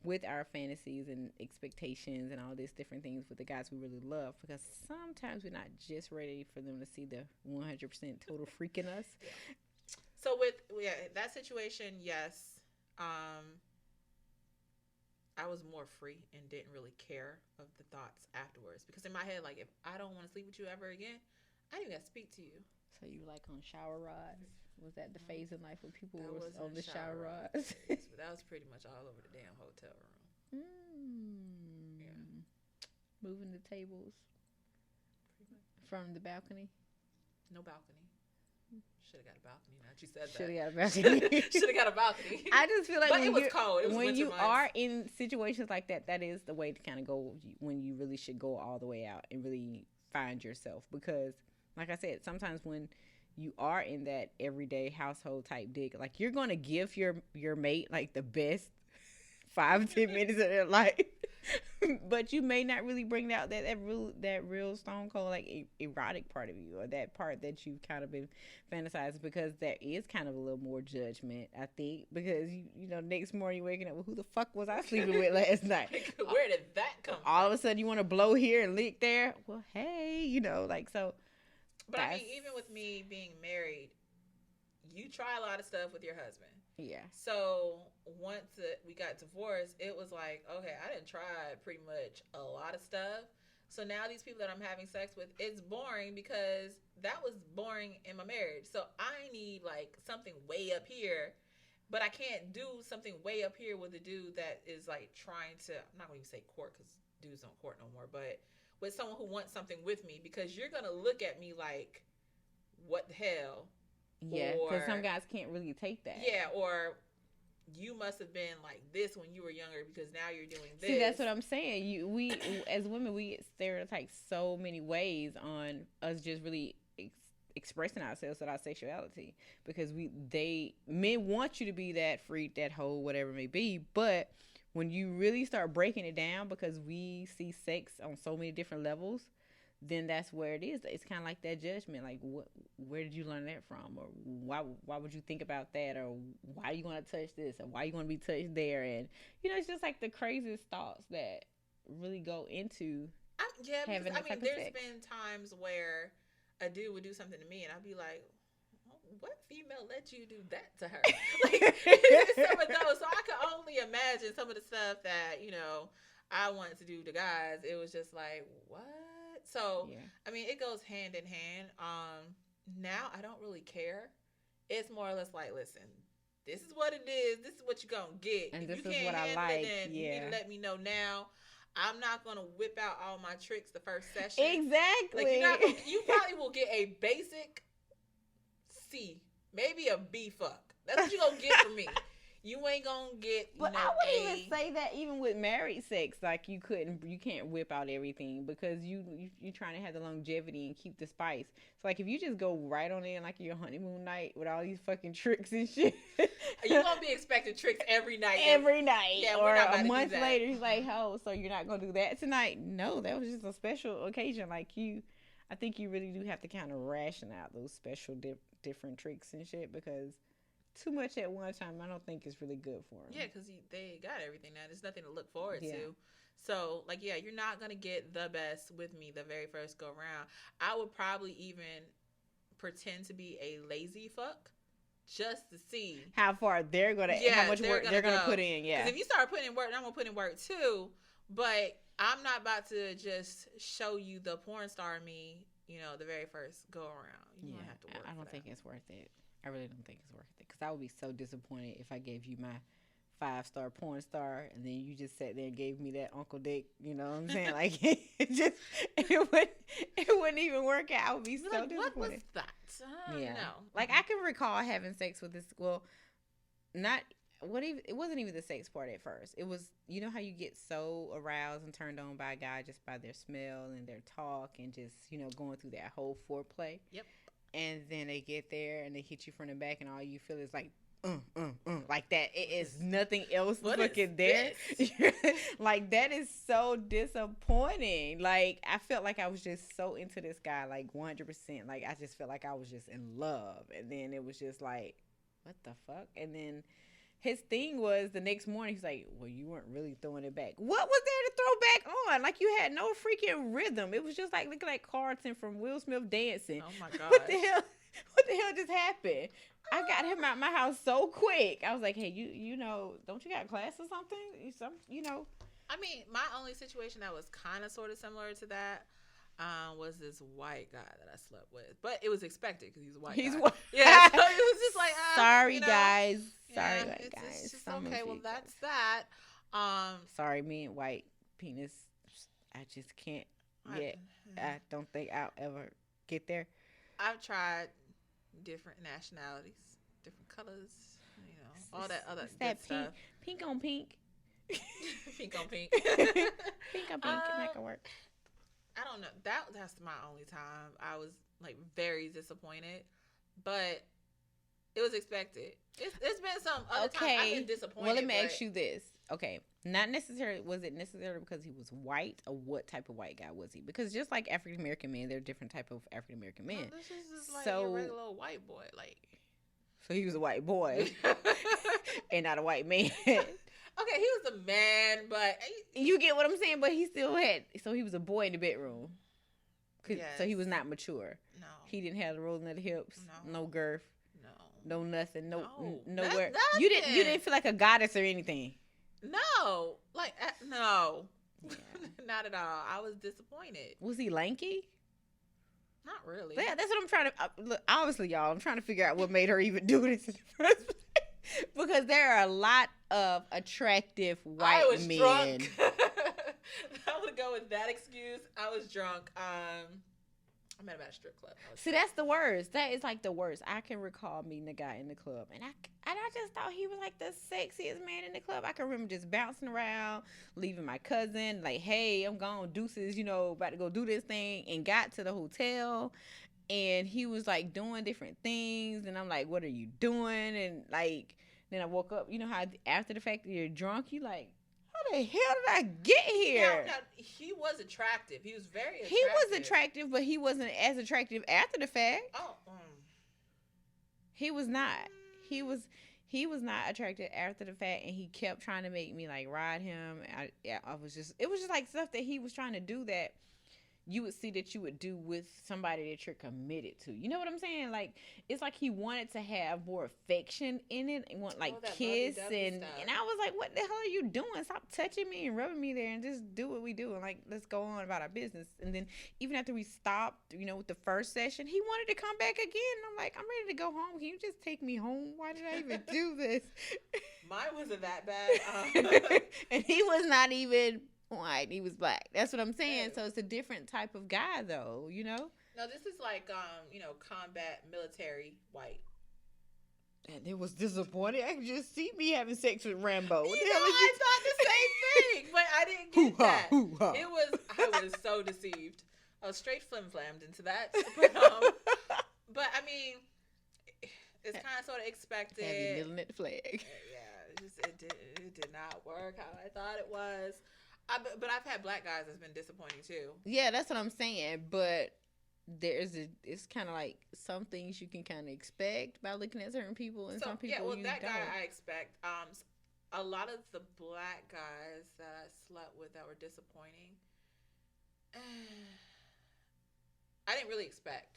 with our fantasies and expectations and all these different things with the guys we really love, because sometimes we're not just ready for them to see the 100% total freak in us. Yeah. So with that situation, yes. I was more free and didn't really care of the thoughts afterwards. Because in my head, like, if I don't want to sleep with you ever again, I didn't even got to speak to you. So you like on shower rods? Was that the phase in life when people were on the shower rods? Yes, but that was pretty much all over the damn hotel room. Yeah. Moving the tables from the balcony? No balcony. Should have got a balcony. Now that you said that. Should have got a balcony. Should have got a balcony. I just feel like but it was cold. It was when you months. are in situations like that, that is the way to kind of go when you really should go all the way out and really find yourself. Because, like I said, sometimes when you are in that everyday household type dick, like you're going to give your mate like the best 5-10 minutes of their life. But you may not really bring out that real stone cold like erotic part of you, or that part that you've kind of been fantasizing, because there is kind of a little more judgment, I think, because you know next morning you're waking up, well, who the fuck was I sleeping with last night? Where did that come from? All of a sudden you want to blow here and lick there. Well, hey, like so. But I mean, even with me being married, you try a lot of stuff with your husband. Yeah. So once we got divorced, it was like, okay, I didn't try pretty much a lot of stuff. So now these people that I'm having sex with, it's boring because that was boring in my marriage. So I need like something way up here, but I can't do something way up here with a dude that is like trying to, I'm not going to even say court because dudes don't court no more, but with someone who wants something with me, because you're going to look at me like, what the hell? Yeah, because some guys can't really take that. Yeah, or you must have been like this when you were younger because now you're doing this. See, that's what I'm saying. We as women, we get stereotyped so many ways on us just really expressing ourselves with our sexuality, because men want you to be that freak, that hoe, whatever it may be. But when you really start breaking it down, because we see sex on so many different levels, then that's where it is. It's kind of like that judgment, like where did you learn that from, or why would you think about that, or why you want to touch this, or why you want to be touched there, and it's just like the craziest thoughts that really go into having that type of there's sex. been times where a dude would do something to me, and I'd be like, what female let you do that to her? Like, some of those. So I could only imagine some of the stuff that I wanted to do to guys. It was just like, what? So, yeah. I mean, it goes hand in hand. Now I don't really care. It's more or less like, listen, this is what it is. This is what you're going to get. And if this you is can't what I like. Then yeah. You need to let me know now. I'm not going to whip out all my tricks the first session. Exactly. Like, you probably will get a basic C, maybe a B fuck. That's what you're going to get from me. You ain't gonna get. But I wouldn't even say that even with married sex, like you can't whip out everything, because you're trying to have the longevity and keep the spice. So like if you just go right on in like your honeymoon night with all these fucking tricks and shit, you're gonna be expecting tricks every night. Every night. Yeah, or we're not a month later, he's like, Mm-hmm. "Oh, so you're not gonna do that tonight?" No, that was just a special occasion. Like I think you really do have to kind of ration out those special different tricks and shit, because too much at one time, I don't think is really good for them. Yeah, because they got everything now. There's nothing to look forward to. So, like, yeah, you're not going to get the best with me the very first go round. I would probably even pretend to be a lazy fuck just to see how far they're going to, how much work they're going to put in. Yeah. Because if you start putting in work, I'm going to put in work too. But I'm not about to just show you the porn star me, the very first go around. You don't have to work. I don't think it's worth it. I really don't think it's worth it, because I would be so disappointed if I gave you my 5-star porn star and then you just sat there and gave me that Uncle Dick. You know what I'm saying? Like it wouldn't even work out. I would be so disappointed. What was that? No. Like I can recall having sex with this. Well, it wasn't even the sex part at first. It was, how you get so aroused and turned on by a guy just by their smell and their talk and just going through that whole foreplay. Yep. And then they get there and they hit you from the back, and all you feel is like, like that. It is nothing else fucking there. Like, that is so disappointing. Like, I felt like I was just so into this guy, like 100%. Like, I just felt like I was just in love. And then it was just like, what the fuck? And then his thing was the next morning, he's like, well, you weren't really throwing it back. What was there to throw back on? Like, you had no freaking rhythm. It was just like looking like Carlton from Will Smith dancing. Oh my god. What the hell just happened? I got him out my house so quick. I was like, hey, don't you got class or something? I mean, my only situation that was kind of sort of similar to that was this white guy that I slept with. But it was expected because he's a white guy. Yeah, so it was just like, sorry, guys. Yeah, sorry, white guys. It's just okay, well, that's that. Sorry, me and white penis. I just can't yet. I don't think I'll ever get there. I've tried different nationalities, different colors, all that other good stuff. Pink on pink. Pink on pink. Pink on pink. It can work. I don't know. That's my only time I was like very disappointed, but it was expected. It's been some other times I've been disappointed. Well, let me ask you this. Okay, not necessarily. Was it necessarily because he was white, or what type of white guy was he? Because just like African American men, there are different type of African American men. No, this is just like a regular old white boy, like. So he was a white boy, and not a white man. Okay, he was a man, but you get what I'm saying. But he still had. So he was a boy in the bedroom. Yes. So he was not mature. No. He didn't have the rolling of the hips. No. No girth. No. No nothing. No. Nowhere. Nothing. You didn't feel like a goddess or anything. No. Like no. Not at all. I was disappointed. Was he lanky? Not really. Yeah, that's what I'm trying to look. Obviously, y'all, I'm trying to figure out what made her even do this in the first place. Because there are a lot of attractive white I was men. Drunk. I'm gonna go with that excuse. I was drunk. I met him at a strip club. See, that's the worst. That is like the worst. I can recall meeting a guy in the club, and I just thought he was like the sexiest man in the club. I can remember just bouncing around, leaving my cousin, like, hey, I'm gone, deuces, about to go do this thing, and got to the hotel, and he was like doing different things, and I'm like, what are you doing? And like, then I woke up. You know how after the fact that you're drunk, you like, how the hell did I get here? Now, he was attractive. He was very attractive. He was attractive, but he wasn't as attractive after the fact. Oh. He was not. He was not attractive after the fact, and he kept trying to make me like ride him. It was just like stuff that he was trying to do that you would see that you would do with somebody that you're committed to. You know what I'm saying? Like, it's like he wanted to have more affection in it and want like kiss and I was like, what the hell are you doing? Stop touching me and rubbing me there and just do what we do and like, let's go on about our business. And then even after we stopped, with the first session, he wanted to come back again. And I'm like, I'm ready to go home. Can you just take me home? Why did I even do this? Mine wasn't that bad. And he was not even white, he was black. That's what I'm saying. So it's a different type of guy, though. No, this is like combat military white. And it was disappointing. I could just see me having sex with Rambo. I thought the same thing, but I didn't get that. I was so deceived. I was straight flim-flammed into that. But I mean, it's kind of sort of expected. Heavy kneeling at the flag. Yeah, it did not work how I thought it was. But I've had black guys that's been disappointing too. Yeah, that's what I'm saying. But it's kind of like some things you can kind of expect by looking at certain people, and some people you that don't. guy I expect. A lot of the black guys that I slept with that were disappointing, I didn't really expect.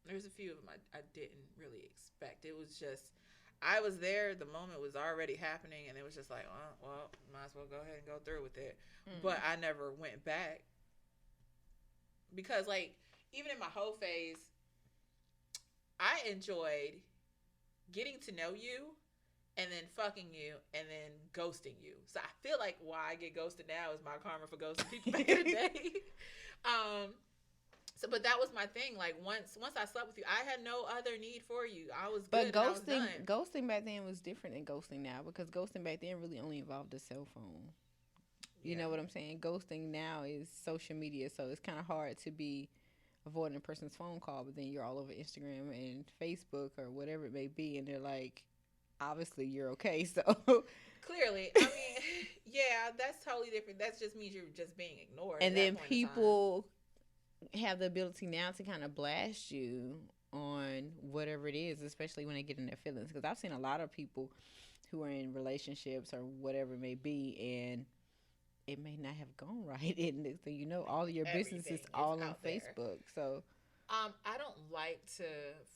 There's a few of them I didn't really expect. It was just, I was there, the moment was already happening, and it was just like, well, might as well go ahead and go through with it. But I never went back. Because, like, even in my whole phase, I enjoyed getting to know you and then fucking you and then ghosting you. So I feel like why I get ghosted now is my karma for ghosting people back in the day. But that was my thing. Like, once I slept with you, I had no other need for you. I was good. But ghosting back then was different than ghosting now, because ghosting back then really only involved a cell phone. You know what I'm saying? Ghosting now is social media, so it's kind of hard to be avoiding a person's phone call, but then you're all over Instagram and Facebook or whatever it may be, and they're like, obviously you're okay, so. Clearly. I mean, yeah, that's totally different. That just means you're just being ignored. And then people have the ability now to kind of blast you on whatever it is, especially when they get in their feelings. Because I've seen a lot of people who are in relationships or whatever it may be, and it may not have gone right. And so, all of your business is all on Facebook. So I don't like to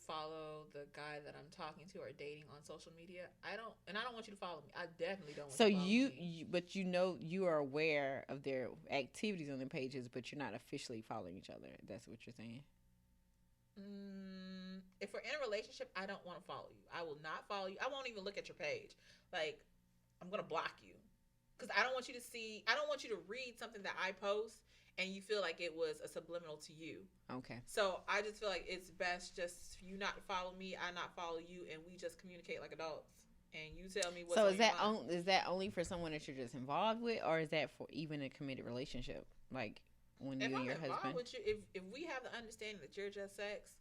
follow the guy that I'm talking to or dating on social media. I don't want you to follow me. I definitely don't want you to follow me. But you are aware of their activities on their pages, but you're not officially following each other. That's what you're saying. If we're in a relationship, I don't want to follow you. I will not follow you. I won't even look at your page. Like, I'm going to block you. Because I don't want you to read something that I post and you feel like it was a subliminal to you. Okay. So I just feel like it's best just you not follow me, I not follow you, and we just communicate like adults. And you tell me what's on your mind. Is that only for someone that you're just involved with, or is that for even a committed relationship? Like when you and your husband? With you, if we have the understanding that you're just sex,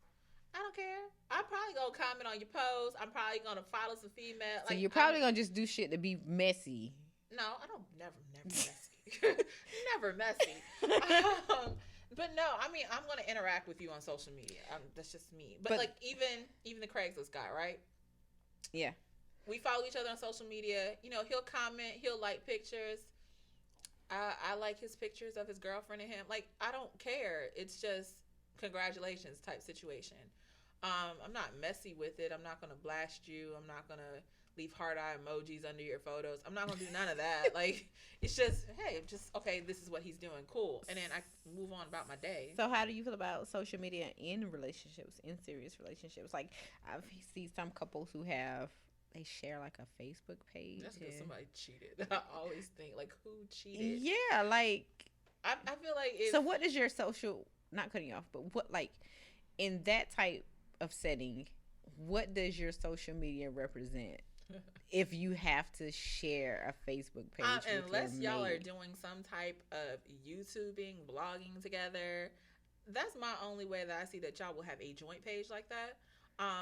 I don't care. I'm probably gonna comment on your post. I'm probably gonna follow some female. So you're probably gonna just do shit to be messy. No, I don't. Never messy. Never messy. But no, I mean, I'm gonna interact with you on social media. That's just me. But like even the Craigslist guy, right? Yeah. We follow each other on social media. He'll comment. He'll like pictures. I like his pictures of his girlfriend and him. Like, I don't care. It's just congratulations type situation. I'm not messy with it. I'm not gonna blast you. I'm not gonna leave heart eye emojis under your photos. I'm not gonna do none of that. Like, it's just, hey, okay, this is what he's doing, cool, and then I move on about my day. So how do you feel about social media in relationships, in serious relationships? Like, I see some couples who they share like a Facebook page. That's because somebody cheated. I always think, like, who cheated? Yeah, like, I feel like so what is your social, not cutting you off, but what, like, in that type of setting, what does your social media represent? If you have to share a Facebook page, unless y'all are doing some type of YouTubing, blogging together, that's my only way that I see that y'all will have a joint page like that.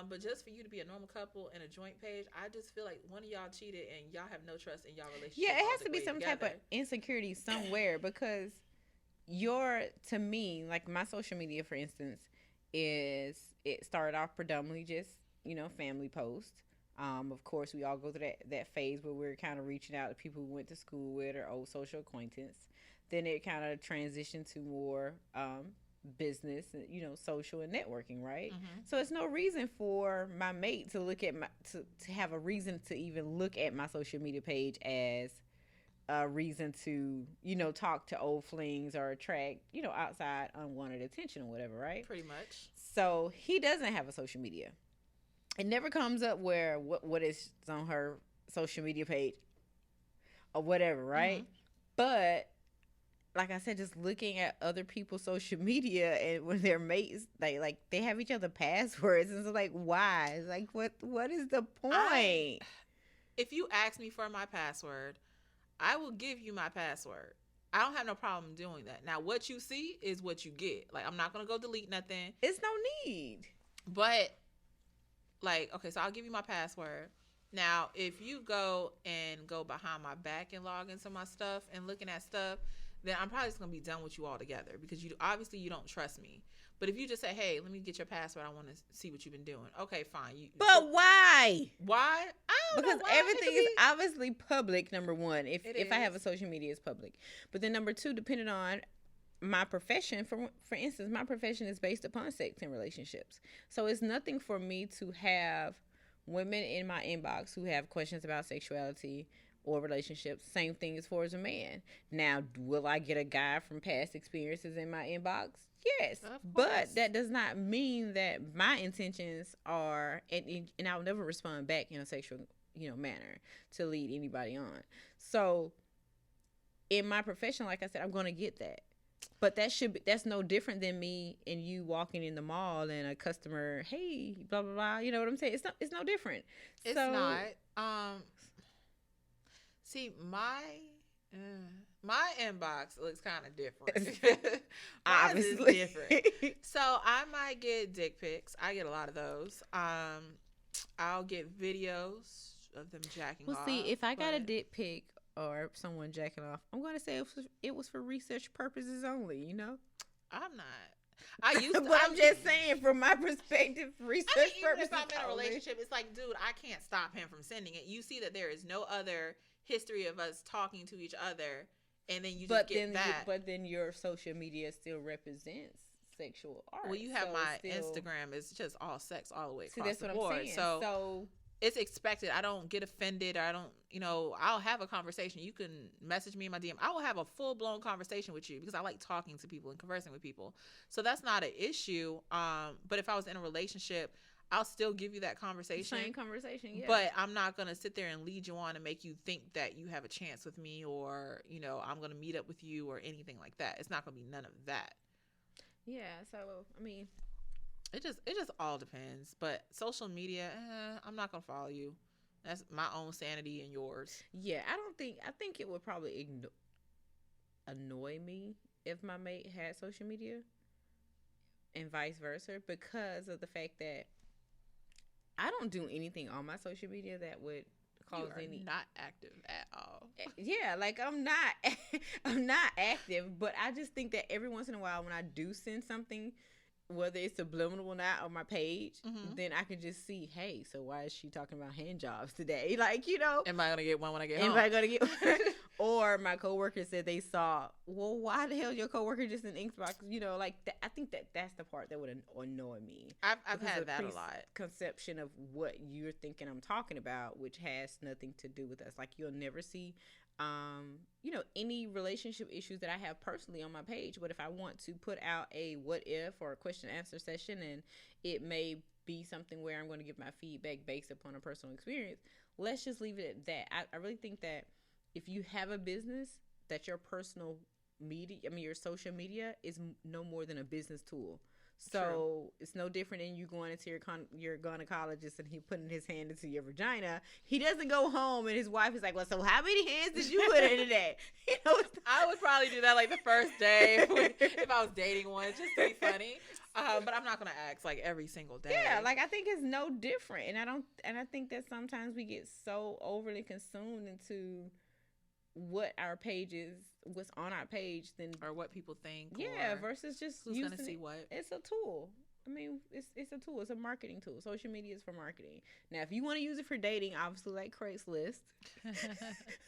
But just for you to be a normal couple and a joint page, I just feel like one of y'all cheated and y'all have no trust in y'all relationship. Yeah, it has to be some type of insecurity somewhere, because to me, like, my social media, for instance, it started off predominantly just, family posts. Of course, we all go through that phase where we're kind of reaching out to people we went to school with or old social acquaintance. Then it kind of transitioned to more business, social and networking, right? Mm-hmm. So it's no reason for my mate to look at to have a reason to even look at my social media page as a reason to, talk to old flings or attract, outside unwanted attention or whatever, right? Pretty much. So he doesn't have a social media. It never comes up where what is on her social media page or whatever, right? Mm-hmm. But like I said, just looking at other people's social media and when they're mates, they have each other passwords, and so like, why? It's like, what is the point? If you ask me for my password, I will give you my password. I don't have no problem doing that. Now, what you see is what you get. Like, I'm not gonna go delete nothing. It's no need. But like, okay, so I'll give you my password. Now, if you go behind my back and log into my stuff and looking at stuff, then I'm probably just going to be done with you altogether, because you don't trust me. But if you just say, hey, let me get your password, I want to see what you've been doing. Okay, fine. But why? Why? I don't know. Because everything is obviously public, number one. If I have a social media, it's public. But then number two, depending on my profession, for instance, my profession is based upon sex and relationships. So it's nothing for me to have women in my inbox who have questions about sexuality or relationships. Same thing as far as a man. Now, will I get a guy from past experiences in my inbox? Yes, but that does not mean that my intentions are, and I'll never respond back in a sexual, manner to lead anybody on. So in my profession, like I said, I'm going to get that. But that's no different than me and you walking in the mall and a customer, hey, blah blah blah. You know what I'm saying? It's no different. It's not. See, my inbox looks kind of different. Obviously different. So I might get dick pics. I get a lot of those. I'll get videos of them jacking off. Well, see, if I got a dick pic or someone jacking off, I'm going to say it was for research purposes only, I'm not. I used to. But I'm just saying, from my perspective, research purposes. If I'm in a relationship, it's like, dude, I can't stop him from sending it. You see that there is no other history of us talking to each other, and then you just get that. But then your social media still represents sexual art. Well, you have my Instagram. It's just all sex all the way across the board. That's what I'm saying. So it's expected. I don't get offended. I don't, I'll have a conversation. You can message me in my DM. I will have a full-blown conversation with you because I like talking to people and conversing with people. So that's not an issue. But if I was in a relationship, I'll still give you that conversation. Same conversation, yeah. But I'm not going to sit there and lead you on and make you think that you have a chance with me, or, I'm going to meet up with you or anything like that. It's not going to be none of that. Yeah, so, I mean, It just all depends. But social media, I'm not gonna follow you. That's my own sanity and yours. Yeah, I think it would probably annoy me if my mate had social media, and vice versa, because of the fact that I don't do anything on my social media that would cause not active at all. Yeah, like I'm not active, but I just think that every once in a while when I do send something whether it's subliminal or not on my page, then I can just see, hey, so why is she talking about hand jobs today? Like, am I gonna get one when I get home? Am I gonna get one? Or my coworker said they saw, well, why the hell your coworker just in Xbox? Like that. I think that's the part that would annoy me. I've had that a lot. Conception of what you're thinking I'm talking about, which has nothing to do with us. Like, you'll never see any relationship issues that I have personally on my page. But if I want to put out a what if or a question and answer session, and it may be something where I'm going to give my feedback based upon a personal experience, let's just leave it at that. I really think that if you have a business, that your personal media, your social media is no more than a business tool. So True. It's no different than you going into your gynecologist and he putting his hand into your vagina. He doesn't go home and his wife is like, well, so how many hands did you put in today? I would probably do that like the first day if I was dating one, just to be funny. But I'm not gonna ask like every single day. Yeah, like I think it's no different, and I think that sometimes we get so overly consumed into what's on our page or what people think. Yeah, versus just who's gonna see what. It's a tool. It's a tool. It's a marketing tool. Social media is for marketing. Now, if you want to use it for dating, obviously like Craigslist,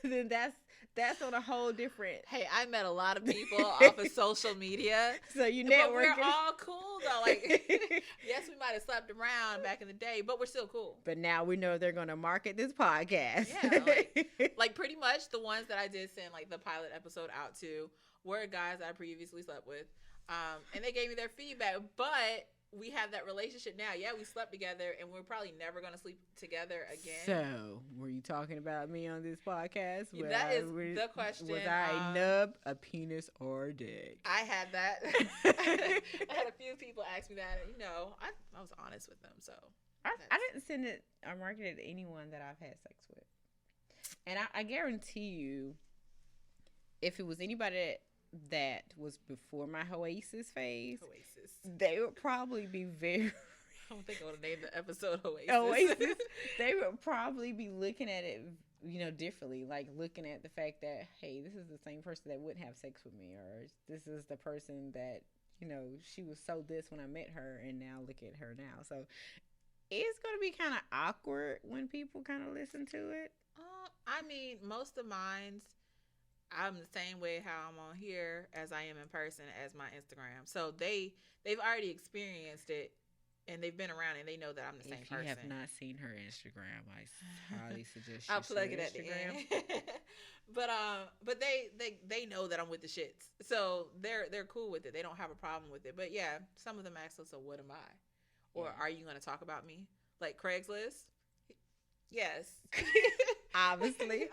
then that's on a whole different. Hey, I met a lot of people off of social media. So you networking. But we're all cool though. Like, yes, we might have slept around back in the day, but we're still cool. But now we know they're going to market this podcast. Yeah, like pretty much the ones that I did send like the pilot episode out to were guys I previously slept with, and they gave me their feedback, but we have that relationship now. Yeah, we slept together, and we're probably never going to sleep together again. So, were you talking about me on this podcast? That is the question. Was I a nub, a penis, or a dick? I had that. I had a few people ask me that. I was honest with them. So I didn't send it or market it to anyone that I've had sex with. And I guarantee you, if it was anybody that was before my Hoeasis phase, they would probably be very. I don't think I would name the episode Hoeasis. Hoeasis. They would probably be looking at it, differently. Like looking at the fact that, hey, this is the same person that wouldn't have sex with me, or this is the person that, she was so this when I met her, and now look at her now. So it's going to be kind of awkward when people kind of listen to it. Most of mine's, I'm the same way how I'm on here as I am in person as my Instagram. So they've already experienced it, and they've been around, and they know that I'm the same person. If you have not seen her Instagram, I highly suggest I'll plug it at the end. But they know that I'm with the shits, so they're cool with it. They don't have a problem with it. But yeah, some of them ask us, so what am I? Or are you going to talk about me? Like Craigslist? Yes. Obviously.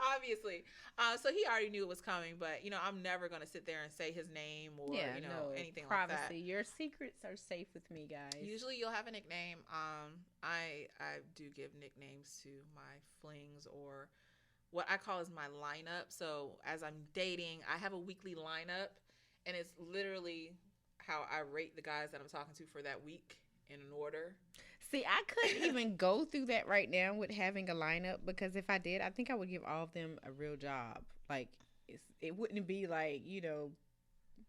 So he already knew it was coming, but I'm never going to sit there and say his name or anything privacy. Like that. Your secrets are safe with me, guys. Usually you'll have a nickname. I do give nicknames to my flings, or what I call is my lineup. So as I'm dating, I have a weekly lineup, and it's literally how I rate the guys that I'm talking to for that week in an order. See, I couldn't even go through that right now with having a lineup, because if I did, I think I would give all of them a real job. Like, it wouldn't be like,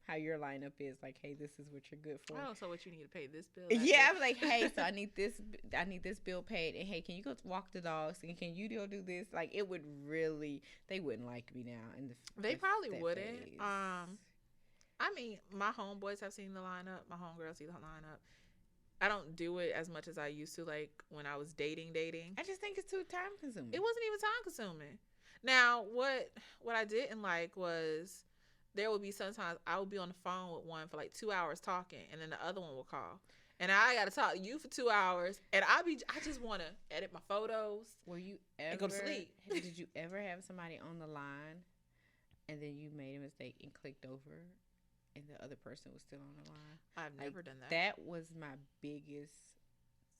how your lineup is. Like, hey, this is what you're good for. Oh, so what you need to pay this bill? Yeah, I'm like, hey, so I need this bill paid, and hey, can you go walk the dogs, and can you do this? Like, it would really, they wouldn't like me now. They probably wouldn't. Phase. My homeboys have seen the lineup. My homegirls see the lineup. I don't do it as much as I used to, like when I was dating. I just think it's too time consuming. It wasn't even time consuming. Now, what I didn't like was there would be sometimes I would be on the phone with one for like 2 hours talking, and then the other one will call, and I got to talk to you for 2 hours, and I just want to edit my photos. Were you ever and go to sleep? Did you ever have somebody on the line, and then you made a mistake and clicked over, and the other person was still on the line? I've never done that. That was my biggest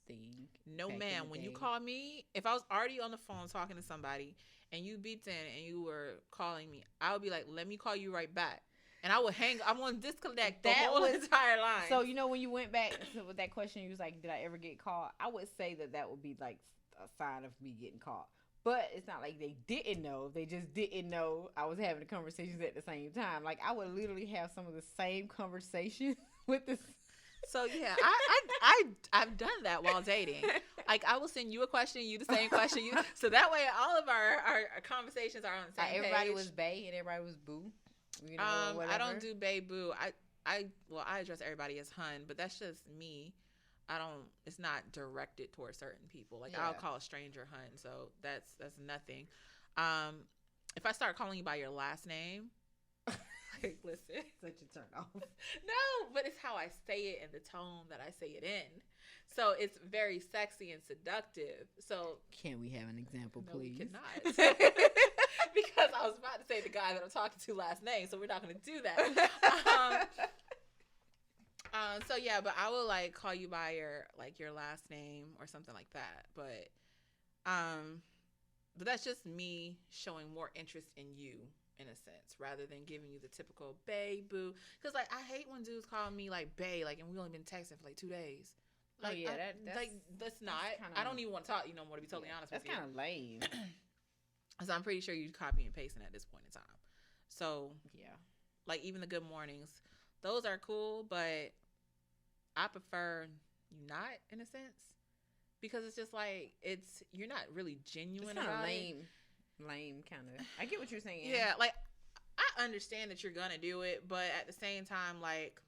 thing. No, ma'am. When you call me, if I was already on the phone talking to somebody and you beeped in and you were calling me, I would be like, let me call you right back. And I would I'm going to disconnect the whole entire line. So, when you went back with that question, you was like, did I ever get caught? I would say that would be like a sign of me getting caught. But it's not like they didn't know. They just didn't know I was having the conversations at the same time. Like, I would literally have some of the same conversations with So yeah, I've done that while dating. Like I will send you a question, you the same question, so that way all of our conversations are on the same everybody page. was bae and everybody was boo. You know, I don't do bae boo. I address everybody as hun, but that's just me. I don't. It's not directed towards certain people. Like I'll call a stranger hun, so that's nothing. If I start calling you by your last name. Like, listen, such a turn off. No, but it's how I say it and the tone that I say it in. So it's very sexy and seductive. So can we have an example, please? We cannot. Because I was about to say the guy that I'm talking to last name, so we're not going to do that. So yeah, but I will like call you by your last name or something like that. But that's just me showing more interest in you. In a sense, rather than giving you the typical bae boo, because like I hate when dudes call me like bae, like, and we only been texting for like 2 days. Like, that's not. Kinda, I don't even want to talk. You know, more to be totally honest with you. That's kind of lame. So I'm pretty sure you copy and pasting at this point in time. So yeah, like even the good mornings, those are cool, but I prefer you not in a sense because it's just like you're not really genuine about it. Lame kind of. I get what you're saying. Yeah, like I understand that you're gonna do it, but at the same time, like,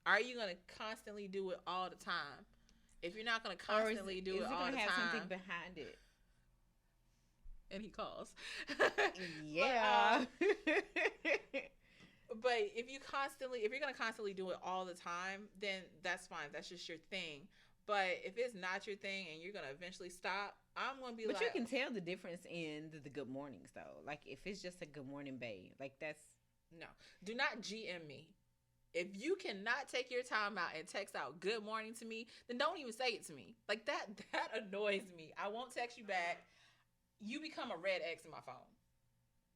are you gonna constantly do it all the time? If you're not gonna constantly do it all the time, is it gonna have something behind it? And he calls. Yeah. But if you're gonna constantly do it all the time, then that's fine. That's just your thing. But if it's not your thing and you're gonna eventually stop, I'm gonna be But you can tell the difference in the good mornings though. Like if it's just a good morning babe, like that's no. Do not GM me. If you cannot take your time out and text out good morning to me, then don't even say it to me. Like that annoys me. I won't text you back. You become a red X in my phone.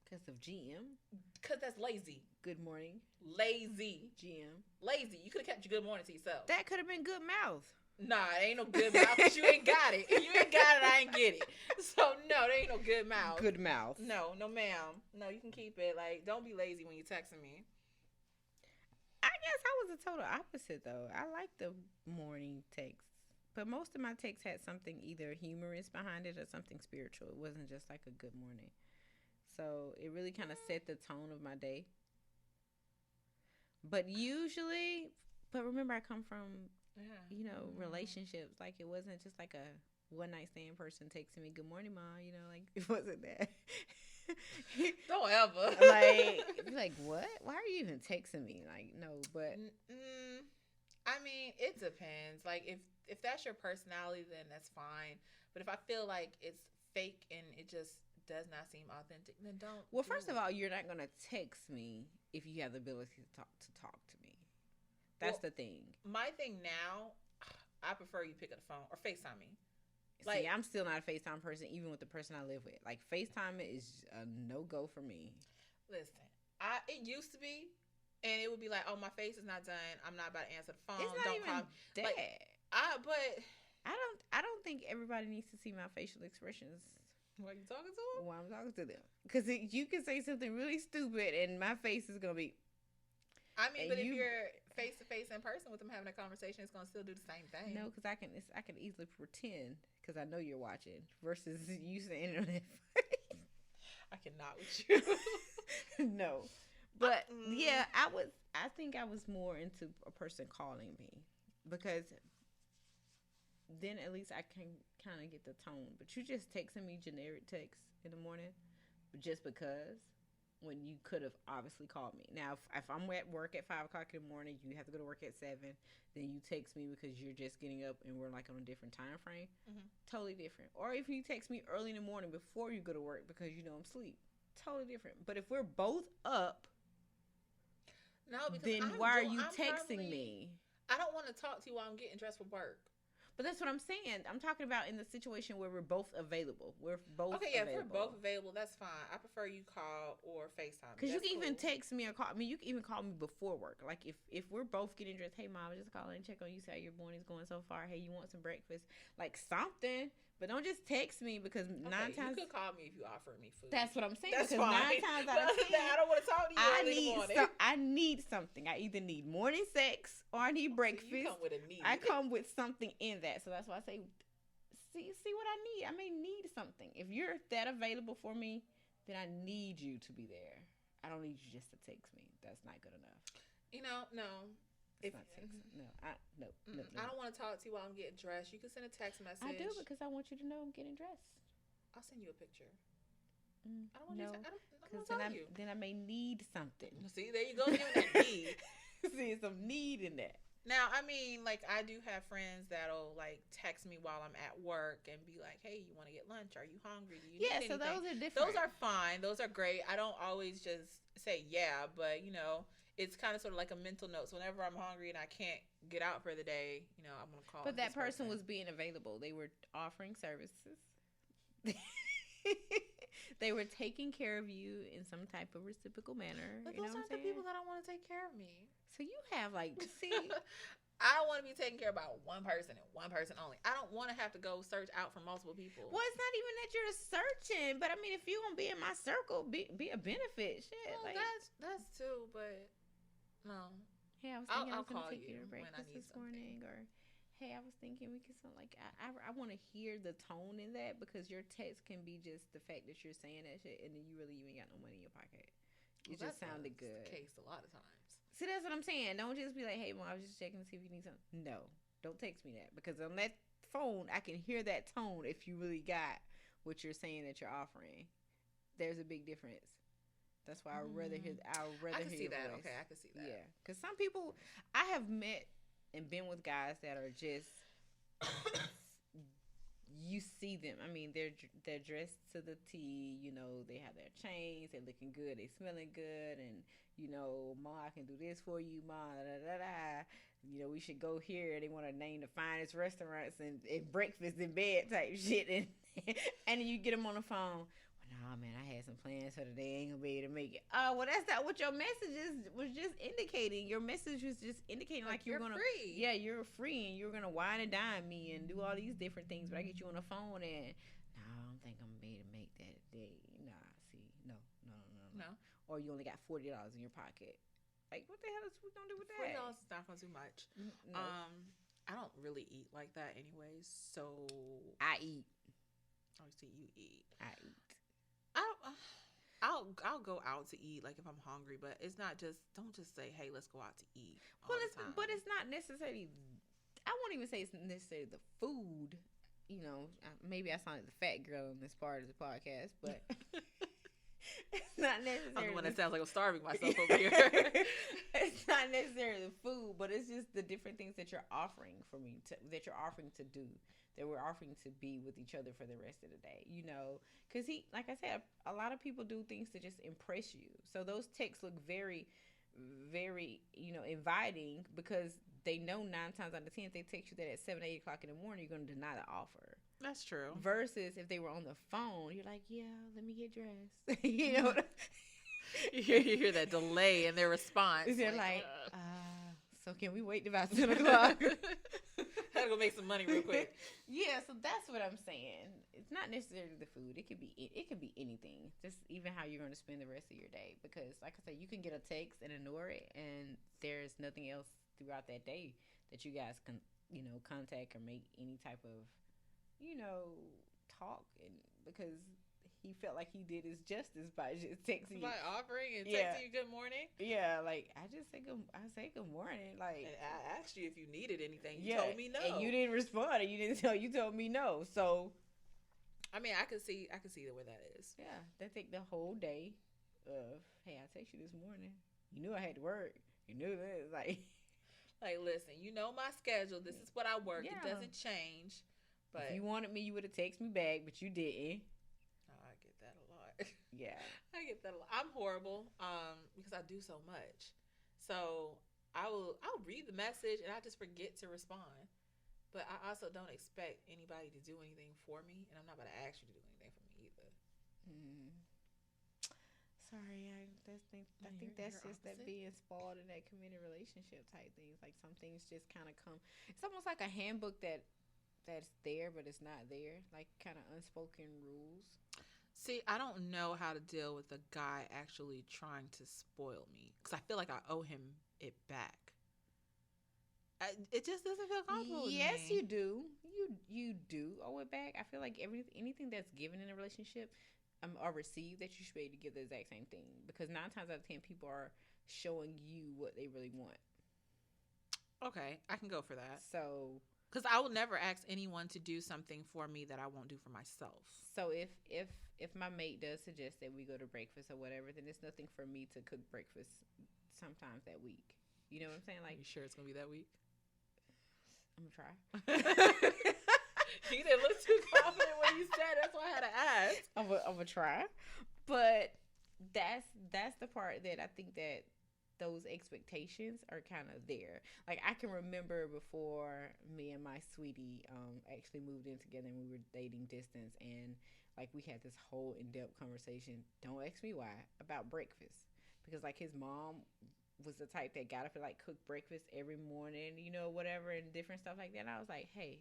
Because of GM? Because that's lazy. Good morning. Lazy. GM. Lazy. You could have kept your good morning to yourself. That could have been good mouth. Nah, it ain't no good mouth because you ain't got it. You ain't got it, I ain't get it. So, no, there ain't no good mouth. Good mouth. No, ma'am. No, you can keep it. Like, don't be lazy when you're texting me. I guess I was a total opposite, though. I like the morning texts. But most of my texts had something either humorous behind it or something spiritual. It wasn't just like a good morning. So, it really kind of set the tone of my day. But remember I come from... you know, relationships. Like it wasn't just like a one night stand person texting me, "Good morning, Ma." You know, like it wasn't that. Don't ever. Like, you're like, what? Why are you even texting me? Like, no, but. I mean, it depends. Like, if that's your personality, then that's fine. But if I feel like it's fake and it just does not seem authentic, then don't. Well, first of all, you're not gonna text me if you have the ability to talk to me. That's the thing. My thing now, I prefer you pick up the phone or FaceTime me. Like, see, I'm still not a FaceTime person, even with the person I live with. Like, FaceTime is a no-go for me. Listen, it used to be, and it would be like, oh, my face is not done. I'm not about to answer the phone. It's not even that. Like, but I don't think everybody needs to see my facial expressions. While you talking to them? While I'm talking to them. Because you can say something really stupid, and my face is going to be... I mean, but if you're face to face in person with them having a conversation, it's gonna still do the same thing. No, because I can easily pretend because I know you're watching versus you saying it on that face. I cannot with you. No, but yeah, I think I was more into a person calling me because then at least I can kind of get the tone. But you just texting me generic text in the morning, just because. When you could have obviously called me. Now, if I'm at work at 5 o'clock in the morning, you have to go to work at 7, then you text me because you're just getting up and we're like on a different time frame. Mm-hmm. Totally different. Or if you text me early in the morning before you go to work because you know I'm asleep. Totally different. But if we're both up, then why are you texting me? I don't want to talk to you while I'm getting dressed for work. But that's what I'm saying. I'm talking about in the situation where we're both available. We're both okay. Yeah, available. if we're both available, that's fine. I prefer you call or FaceTime. Because you can even text me or call. I mean, you can even call me before work. Like if we're both getting dressed, hey mom, just call and check on you, see how your morning's going so far. Hey, you want some breakfast? Like something. But don't just text me because 9 times you could call me if you offer me food. That's what I'm saying. That's because fine. 9 times out of 10, I don't want to talk to you early in the morning. I need something. I either need morning sex or I need breakfast. So you come with a need. I come with something in that. So that's why I say, see what I need. I may need something. If you're that available for me, then I need you to be there. I don't need you just to text me. That's not good enough. No. No. I don't want to talk to you while I'm getting dressed. You can send a text message. I do because I want you to know I'm getting dressed. I'll send you a picture. I don't want to because you. then I may need something. See, there you go, giving that need. See, some need in that. Now, I mean, like, I do have friends that'll, like, text me while I'm at work and be like, hey, you want to get lunch? Are you hungry? Do you need anything? So those are different. Those are fine. Those are great. I don't always just say yeah, but, it's kind of sort of like a mental note. So whenever I'm hungry and I can't get out for the day, I'm going to call. But that person was being available. They were offering services. They were taking care of you in some type of reciprocal manner. But those aren't the people that don't want to take care of me. So you have see. I want to be taken care of by one person and one person only. I don't want to have to go search out for multiple people. Well, it's not even that you're searching, but I mean, if you're gonna be in my circle, be a benefit. Shit, well, that's too. But no. Hey, I was thinking I'll gonna call take you your breakfast this morning, or hey, I was thinking we could I want to hear the tone in that because your text can be just the fact that you're saying that shit, and then you ain't got no money in your pocket. It just sounded good. That's the case a lot of times. See, that's what I'm saying. Don't just be like, hey, mom, I was just checking to see if you need something. No, don't text me that because on that phone, I can hear that tone if you really got what you're saying that you're offering. There's a big difference. That's why I would rather hear. I can see that. Voice. Okay, I can see that. Yeah, because some people I have met and been with guys that are just. You see them. I mean, they're dressed to the T. They have their chains. They're looking good. They smelling good. And Ma, I can do this for you, Ma. Da, da, da. We should go here. They want to name the finest restaurants and breakfast in bed type shit. And and then you get them on the phone. Nah, man, I had some plans for the day. I ain't gonna be able to make it. Oh, well, that's not what your message was just indicating. Your message was just indicating like you're gonna free. Yeah, you're free and you're gonna wine and dine me and do all these different things. But I get you on the phone and I don't think I'm gonna be able to make that day. Nah, see, no. Or you only got $40 in your pocket. Like, what the hell is we gonna do with that? $40 is not gonna do much. No. I don't really eat like that anyways. So I eat. Oh, see, you eat. I eat. I'll go out to eat like if I'm hungry, but it's not just don't just say, hey, let's go out to eat. But it's not necessarily. I won't even say it's necessarily the food. Maybe I sound like the fat girl in this part of the podcast, but it's not necessarily. I'm the one that sounds like I'm starving myself over here. It's not necessarily the food, but it's just the different things that you're offering for me that you're offering to do. That we're offering to be with each other for the rest of the day, because like I said, a lot of people do things to just impress you. So those texts look very, very, inviting because they know 9 times out of 10, if they text you that at 7, 8 o'clock in the morning, you're going to deny the offer. That's true. Versus if they were on the phone, you're like, yeah, let me get dressed. You hear that delay in their response. They're like, so can we wait about 10 o'clock? I gotta go make some money real quick. Yeah, so that's what I'm saying. It's not necessarily the food. It could be anything. Just even how you're going to spend the rest of your day. Because, like I said, you can get a text and ignore it, and there's nothing else throughout that day that you guys can, contact or make any type of, talk. And because he felt like he did his justice by just texting by offering and texting you good morning. Yeah, like I say good morning. Like, and I asked you if you needed anything. You told me no, and you didn't respond. And you told me no. So, I mean, I can see where that is. Yeah, that take the whole day of, hey, I text you this morning. You knew I had to work. You knew that. Like, listen, my schedule. This is what I work. Yeah. It doesn't change. But if you wanted me, you would have texted me back, but you didn't. I get that a lot. Yeah. I get that a lot. I'm horrible because I do so much. So I'll read the message and I just forget to respond. But I'll also don't expect anybody to do anything for me, and I'm not about to ask you to do anything for me either. Sorry, I think that's just that being spoiled in that committed relationship type things. Like some things just kind of come. It's almost like a handbook that's there, but it's not there. Like kind of unspoken rules. See, I don't know how to deal with a guy actually trying to spoil me because I feel like I owe him it back. It just doesn't feel comfortable. Yes, you do. You do owe it back. I feel like anything that's given in a relationship or received, that you should be able to give the exact same thing, because 9 times out of 10 people are showing you what they really want. Okay, I can go for that. So, because I will never ask anyone to do something for me that I won't do for myself. So if my mate does suggest that we go to breakfast or whatever, then it's nothing for me to cook breakfast sometimes that week. You know what I'm saying? Like, you sure it's gonna be that week? I'm gonna try. You didn't look too confident when you said. That's why I had to ask. I'm gonna try, but that's the part that I think that those expectations are kind of there. Like I can remember before me and my sweetie actually moved in together and we were dating distance, and like we had this whole in-depth conversation. Don't ask me why, about breakfast, because like his mom was the type that got up and like cook breakfast every morning, you know, whatever, and different stuff like that. And I was like, hey,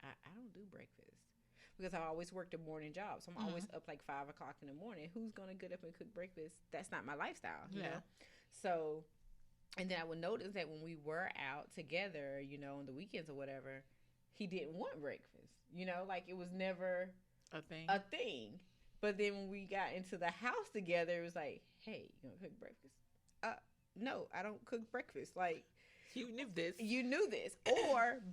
I don't do breakfast, because I always worked a morning job. So I'm always up like 5 o'clock in the morning. Who's going to get up and cook breakfast? That's not my lifestyle, you know? So, and then I would notice that when we were out together, you know, on the weekends or whatever, he didn't want breakfast, you know, like it was never a thing. But then when we got into the house together, it was like, hey, you want to cook breakfast? No, I don't cook breakfast. Like, you knew this.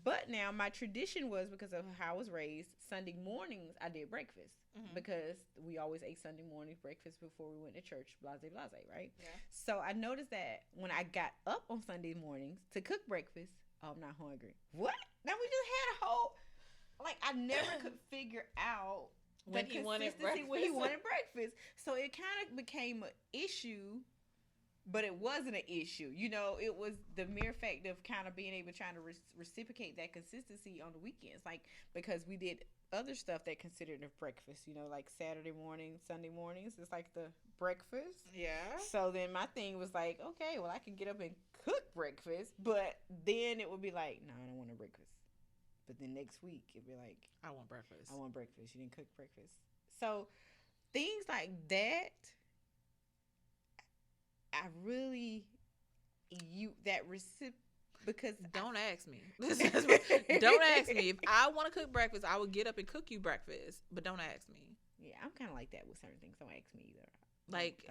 But now my tradition was, because of how I was raised, Sunday mornings I did breakfast, because we always ate Sunday morning breakfast before we went to church, blase, right? Yeah. So I noticed that when I got up on Sunday mornings to cook breakfast, I'm not hungry. What? Now we just had a whole, like, I never could figure out when he wanted breakfast. So it kind of became an issue. But it wasn't an issue. You know, it was the mere fact of kind of being able to try to reciprocate that consistency on the weekends. Like, because we did other stuff that considered a breakfast, you know, like Saturday morning, Sunday mornings. It's like the breakfast. Yeah. So then my thing was like, okay, well, I can get up and cook breakfast. But then it would be like, no, I don't want a breakfast. But then next week, it'd be like, I want breakfast. You didn't cook breakfast. So things like that. I really, because don't ask me. Don't ask me. If I want to cook breakfast, I would get up and cook you breakfast. But don't ask me. Yeah, I'm kind of like that with certain things. Don't ask me either. Like,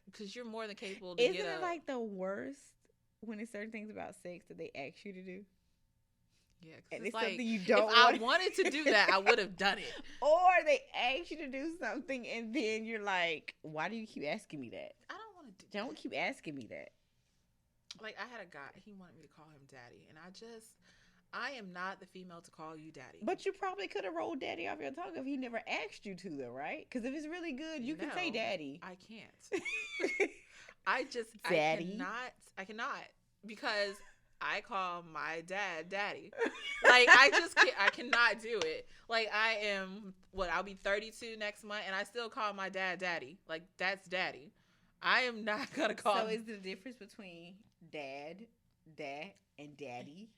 because you're more than capable to Isn't get up. Isn't it like the worst when it's certain things about sex that they ask you to do? Yeah, and it's like, something you don't if I wanted to do that, I would have done it. Or they ask you to do something, and then you're like, why do you keep asking me that? I don't want to do Don't keep asking me that. Like, I had a guy, he wanted me to call him daddy, and I am not the female to call you daddy. But you probably could have rolled daddy off your tongue if he never asked you to, though, right? Because if it's really good, you can say daddy. I can't. Daddy. I cannot, because I call my dad daddy. Like, I cannot do it. Like, I'll be 32 next month, and I still call my dad daddy. Like, that's daddy. I am not going to call him. So is the difference between dad, and daddy?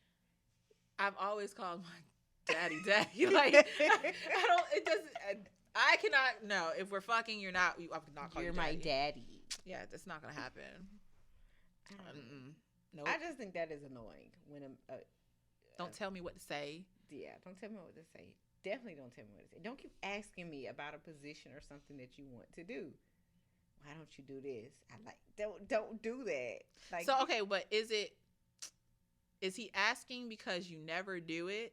I've always called my daddy daddy. Like, I cannot, no, if we're fucking, I cannot call you daddy. You're my daddy. Yeah, that's not going to happen. Nope. I just think that is annoying when don't tell me what to say. Yeah, don't tell me what to say. Definitely don't tell me what to say. Don't keep asking me about a position or something that you want to do. Why don't you do this? Don't do that. Like, so okay, but is he asking because you never do it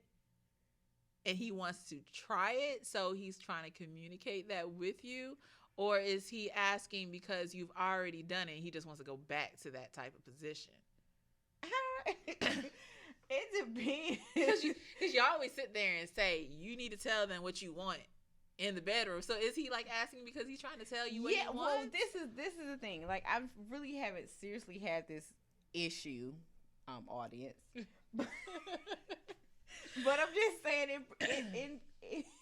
and he wants to try it, so he's trying to communicate that with you? Or is he asking because you've already done it and he just wants to go back to that type of position? It depends. Because you always sit there and say, you need to tell them what you want in the bedroom. So is he like asking because he's trying to tell you what he wants? Well, this is the thing. Like, I really haven't seriously had this issue, audience. But I'm just saying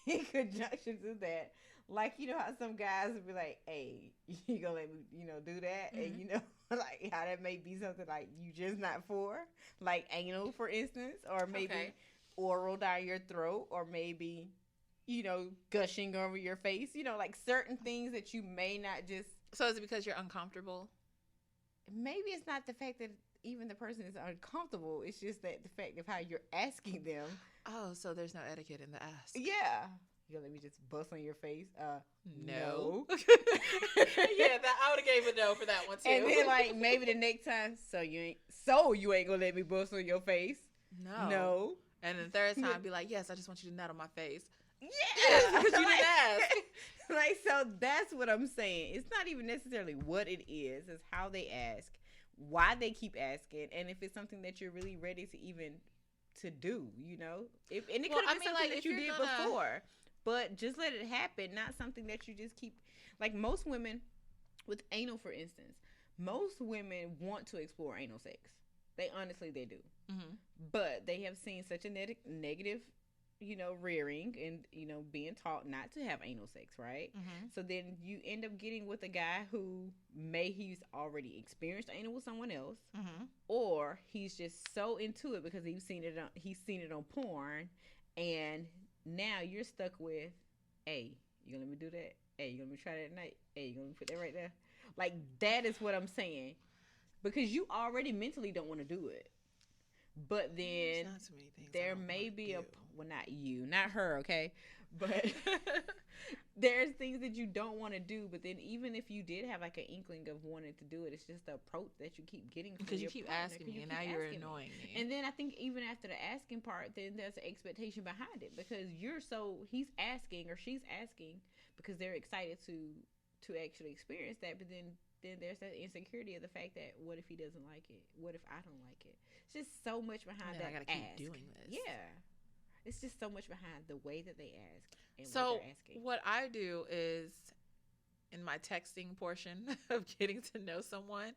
in conjunction to that, like, you know how some guys would be like, hey, you gonna let me, do that? Mm-hmm. And, like how that may be something like you just not for, like anal, for instance, or maybe oral down your throat, or maybe, gushing over your face, like certain things that you may not just. So is it because you're uncomfortable? Maybe it's not the fact that even the person is uncomfortable. It's just that the fact of how you're asking them. Oh, so there's no etiquette in the ask. Yeah. You gonna let me just bust on your face? No. Yeah, I would have gave a no for that one too. And then like maybe the next time, so you ain't gonna let me bust on your face? No. And the third time, be like, yes, I just want you to nut on my face. Yeah, because you didn't ask. Like, so that's what I'm saying. It's not even necessarily what it is. It's how they ask, why they keep asking, and if it's something that you're really ready to even to do, and it could have been something that you did before, but just let it happen. Not something that you just keep. Like most women with anal, for instance, most women want to explore anal sex. They do. Mm-hmm. But they have seen such a negative, rearing and, being taught not to have anal sex, right? Mm-hmm. So then you end up getting with a guy who he's already experienced anal with someone else, mm-hmm. or he's just so into it because he's seen it on porn, and now you're stuck with, hey, you gonna let me do that? Hey, you gonna let me try that tonight? Hey, you gonna let me put that right there? Like, that is what I'm saying. Because you already mentally don't want to do it. But then there may be not you, not her, okay? But there's things that you don't want to do. But then even if you did have like an inkling of wanting to do it, it's just the approach that you keep getting. Because you keep asking me, and now you're annoying me. And then I think even after the asking part, then there's an expectation behind it. Because he's asking or she's asking because they're excited to actually experience that. But then there's that insecurity of the fact that what if he doesn't like it? What if I don't like it? It's just so much behind that. I gotta keep doing this. Yeah, it's just so much behind the way that they ask and what they're asking. What I do is, in my texting portion of getting to know someone,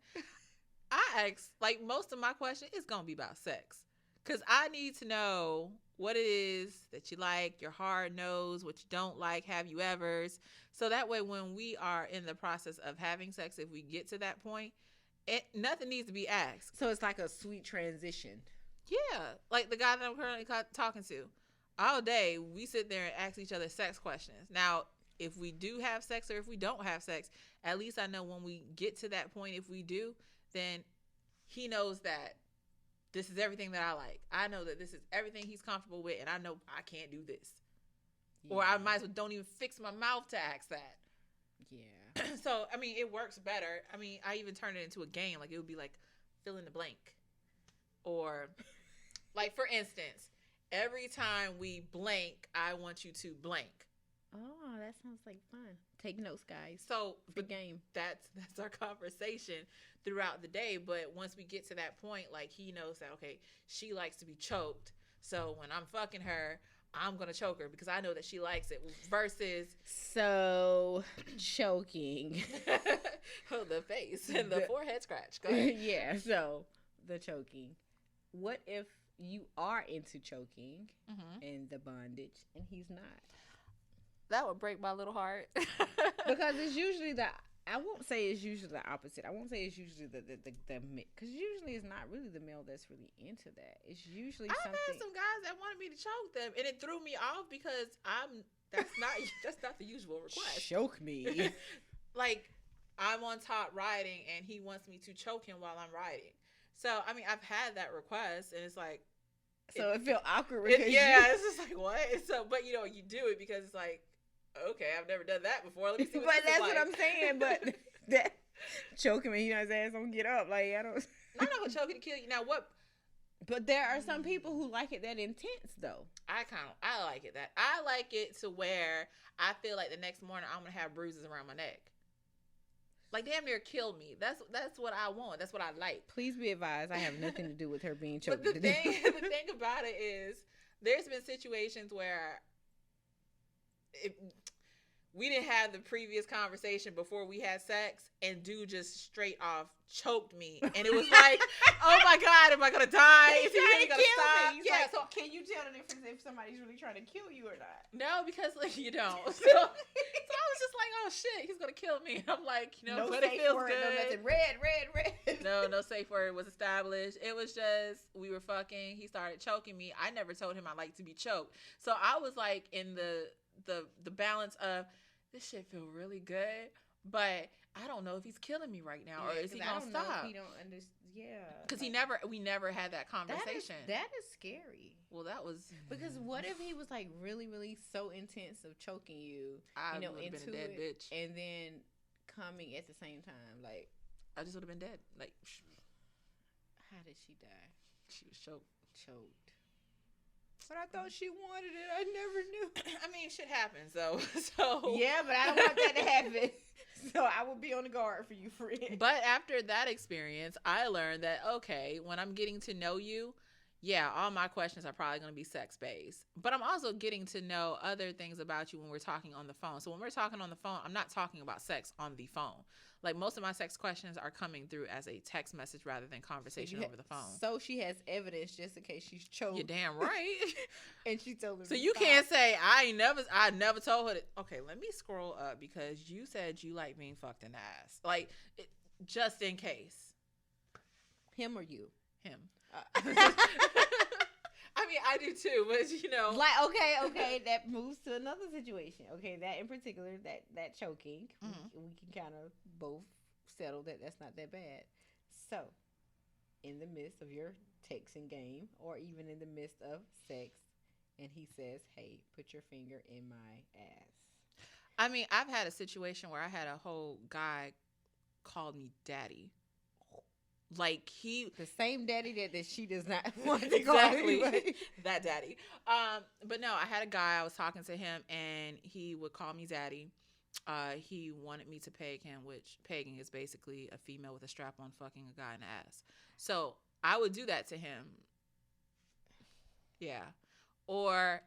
I ask, like, most of my question is gonna be about sex, because I need to know what it is that you like, your hard nose, what you don't like, have you ever's. So that way when we are in the process of having sex, if we get to that point, nothing needs to be asked. So it's like a sweet transition. Yeah. Like the guy that I'm currently talking to, all day we sit there and ask each other sex questions. Now, if we do have sex or if we don't have sex, at least I know when we get to that point, if we do, then he knows that this is everything that I like. I know that this is everything he's comfortable with, and I know I can't do this. Yeah. Or I might as well don't even fix my mouth to ask that. Yeah. So, I mean, it works better. I mean, I even turned it into a game. Like, it would be like, fill in the blank. Or, like, for instance, every time we blank, I want you to blank. Oh, that sounds like fun. Take notes, guys. So, the game. That's our conversation throughout the day. But once we get to that point, like, he knows that, okay, she likes to be choked. So when I'm fucking her, I'm going to choke her because I know that she likes it. Versus. So, choking. Oh, the face and the forehead scratch. Go ahead. Yeah, so the choking. What if you are into choking and the bondage and he's not? That would break my little heart. Because it's usually I won't say it's usually the opposite. I won't say it's usually the because usually it's not really the male that's really into that. It's usually I've had some guys that wanted me to choke them, and it threw me off because that's not the usual request. Choke me. Like, I'm on top riding and he wants me to choke him while I'm riding. So I mean, I've had that request, and it's like, so it felt awkward. It's just like, what? So, but you do it because it's like, okay, I've never done that before. Let me see what but that's like. what I'm saying. But that choking me, his ass don't get up. Like, I don't. I'm not gonna choke you to kill you. Now what? But there are some people who like it that intense, though. I like it that I like it to where I feel like the next morning I'm gonna have bruises around my neck. Like, damn near killed me. That's what I want. That's what I like. Please be advised, I have nothing to do with her being choked. But the thing about it is, there's been situations where we didn't have the previous conversation before we had sex, and dude just straight off choked me, and it was like, oh my God, am I gonna die? He's Is he really gonna stop? Me. Yeah. Like, so can you tell the difference if somebody's really trying to kill you or not? No, because like you don't. So I was just like, oh shit, he's gonna kill me. I'm like, no but it feels good. No nothing. Red. No safe word was established. It was just we were fucking. He started choking me. I never told him I like to be choked. So I was like in the balance of this shit feel really good, but I don't know if he's killing me right now or is he gonna stop? He don't understand. Yeah, because we never had that conversation. That is scary. Well, that was because what if he was like really, really so intense of choking you, into been a dead bitch, and then coming at the same time, like I just would have been dead. Like, how did she die? She was choked. But I thought she wanted it. I never knew. I mean, shit happens, though. Yeah, but I don't want that to happen. So I will be on the guard for you, friend. But after that experience, I learned that, okay, when I'm getting to know you, yeah, all my questions are probably going to be sex-based. But I'm also getting to know other things about you when we're talking on the phone. So when we're talking on the phone, I'm not talking about sex on the phone. Like, most of my sex questions are coming through as a text message rather than conversation over the phone. So she has evidence just in case she's choked. You're damn right. And she told me. So you can't say, I never told her that. Okay, let me scroll up because you said you like being fucked in the ass. Like, just in case. Him or you? Him. I mean, I do too, but like, okay, that moves to another situation. Okay, that in particular, that choking, we can kind of both settle that that's not that bad. So, in the midst of your texting game, or even in the midst of sex, and he says, "Hey, put your finger in my ass." I mean, I've had a situation where I had a whole guy called me daddy. Like the same daddy that she does not want to call anybody. That daddy. But no, I had a guy, I was talking to him and he would call me daddy. He wanted me to peg him, which pegging is basically a female with a strap on fucking a guy in the ass. So I would do that to him. Yeah. Or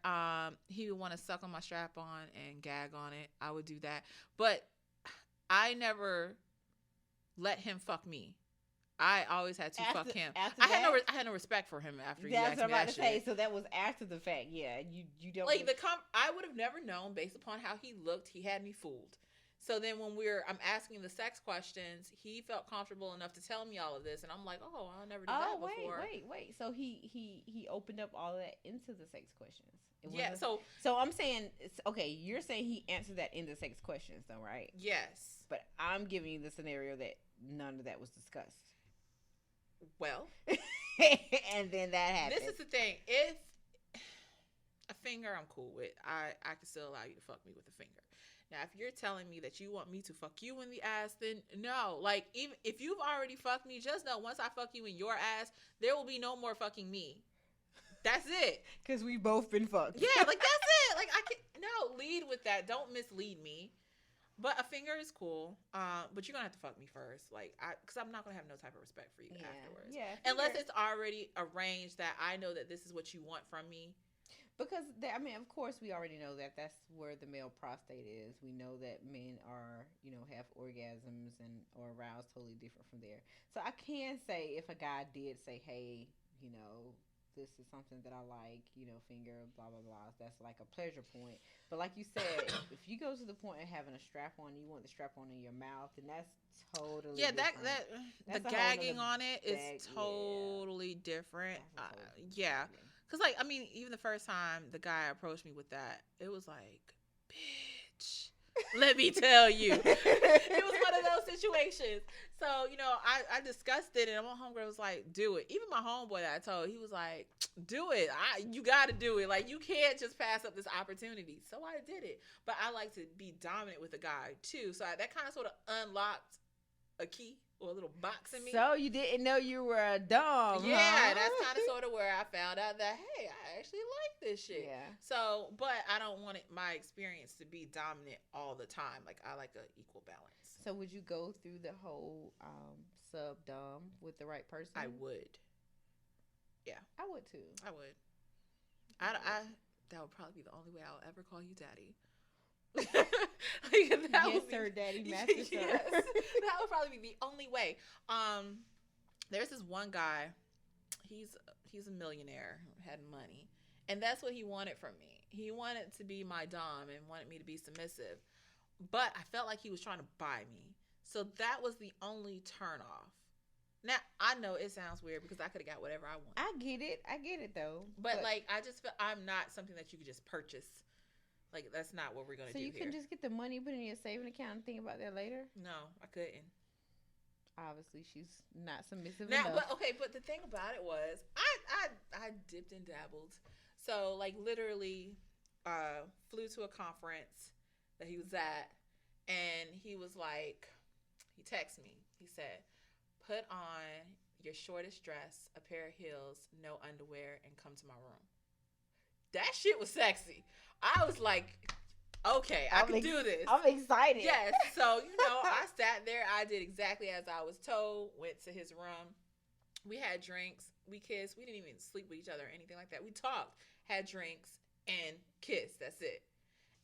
he would want to suck on my strap on and gag on it. I would do that. But I never let him fuck me. I always had to fuck him. I had no respect for him after you asked me that shit. That's what I'm about to say. So that was after the fact. Yeah, you don't like I would have never known based upon how he looked. He had me fooled. So then when I'm asking the sex questions, he felt comfortable enough to tell me all of this, and I'm like, oh, I never did that before. Wait. So he opened up all of that into the sex questions. Yeah. So I'm saying, okay, you're saying he answered that in the sex questions, though, right? Yes. But I'm giving you the scenario that none of that was discussed. Well, and then that happened. This is the thing. If a finger I'm cool with, I can still allow you to fuck me with a finger. Now, if you're telling me that you want me to fuck you in the ass, then no. Like, even if you've already fucked me, just know once I fuck you in your ass, there will be no more fucking me. That's it. Because we've both been fucked. Yeah, like that's it. Like lead with that. Don't mislead me. But a finger is cool, but you're going to have to fuck me first, because I'm not going to have no type of respect for you afterwards. Yeah. Unless it's already arranged that I know that this is what you want from me. Because, of course, we already know that that's where the male prostate is. We know that men are, have orgasms or aroused totally different from there. So I can say if a guy did say, hey, this is something that I like, finger, blah, blah, blah. That's like a pleasure point. But like you said, if you go to the point of having a strap on, you want the strap on in your mouth, then that's totally different. The gagging on it is totally different. Yeah. Because, even the first time the guy approached me with that, it was like, bitch. Let me tell you. It was one of those situations. So, I discussed it, and my homegirl was like, do it. Even my homeboy that I told, he was like, do it. You got to do it. Like, you can't just pass up this opportunity. So I did it. But I like to be dominant with a guy, too. So that kind of sort of unlocked a key or a little box in me. So you didn't know you were a dom, Yeah, huh? That's kind of sort of where I found out that, hey, I actually like this shit. Yeah. So, but I don't want my experience to be dominant all the time. Like, I like an equal balance. So would you go through the whole sub-dom with the right person? I would. Yeah. I would, too. I would. That would probably be the only way I'll ever call you daddy. Yes, sir, daddy, master, sir. Yes, that would probably be the only way. There's this one guy. He's a millionaire, had money, and that's what he wanted from me. He wanted to be my dom and wanted me to be submissive, but I felt like he was trying to buy me. So that was the only turn off. Now I know it sounds weird because I could have got whatever I wanted. I get it though. But like, I just feel I'm not something that you could just purchase. Like, that's not what we're gonna do. So you can just get the money, put it in your saving account, and think about that later. No, I couldn't. Obviously, she's not submissive now, enough. But the thing about it was, I dipped and dabbled. So like, literally, flew to a conference that he was at, and he was like, he texted me. He said, "Put on your shortest dress, a pair of heels, no underwear, and come to my room." That shit was sexy. I was like, okay, I can do this. I'm excited. Yes. So, I sat there. I did exactly as I was told. Went to his room. We had drinks. We kissed. We didn't even sleep with each other or anything like that. We talked, had drinks, and kissed. That's it.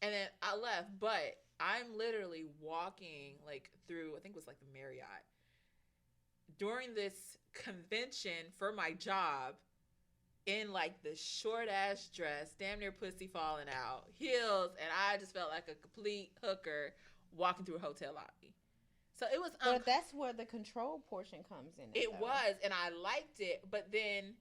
And then I left. But I'm literally walking like through, I think it was like the Marriott, during this convention for my job, in like the short ass dress, damn near pussy falling out, heels, and I just felt like a complete hooker walking through a hotel lobby. So it was. But that's where the control portion comes in. It was, and I liked it. But then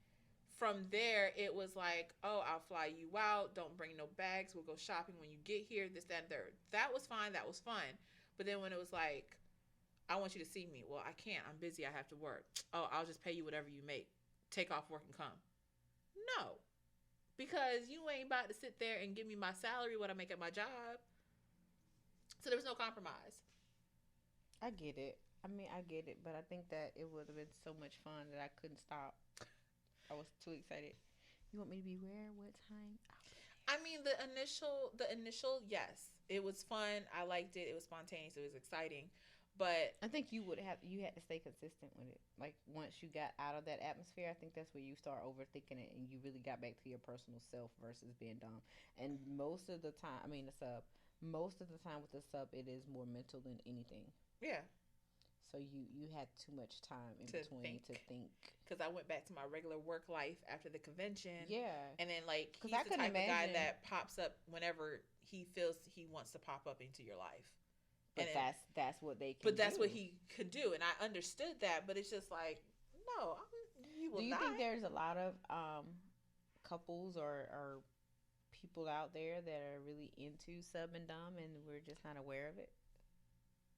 from there, it was like, oh, I'll fly you out. Don't bring no bags. We'll go shopping when you get here. This, that, and third. That was fine. That was fun. But then when it was like, I want you to see me. Well, I can't. I'm busy. I have to work. Oh, I'll just pay you whatever you make. Take off work and come. No, because you ain't about to sit there and give me my salary, what I make at my job. So there was no compromise. I get it. I mean, I get it, but I think that it would have been so much fun that I couldn't stop. I was too excited. You want me to be where? What time? I mean, the initial, yes, it was fun. I liked it. It was spontaneous. It was exciting. But I think you had to stay consistent with it. Like, once you got out of that atmosphere, I think that's where you start overthinking it and you really got back to your personal self versus being dumb. And most of the time with the sub, it is more mental than anything. Yeah. So you had too much time in between to think. Because I went back to my regular work life after the convention. Yeah. And then, like, he's the type of guy that pops up whenever he feels he wants to pop up into your life. But that's what they can do. But that's what he could do. And I understood that. But it's just like, no, you will not. Do you think there's a lot of couples or people out there that are really into sub and dom and we're just not aware of it?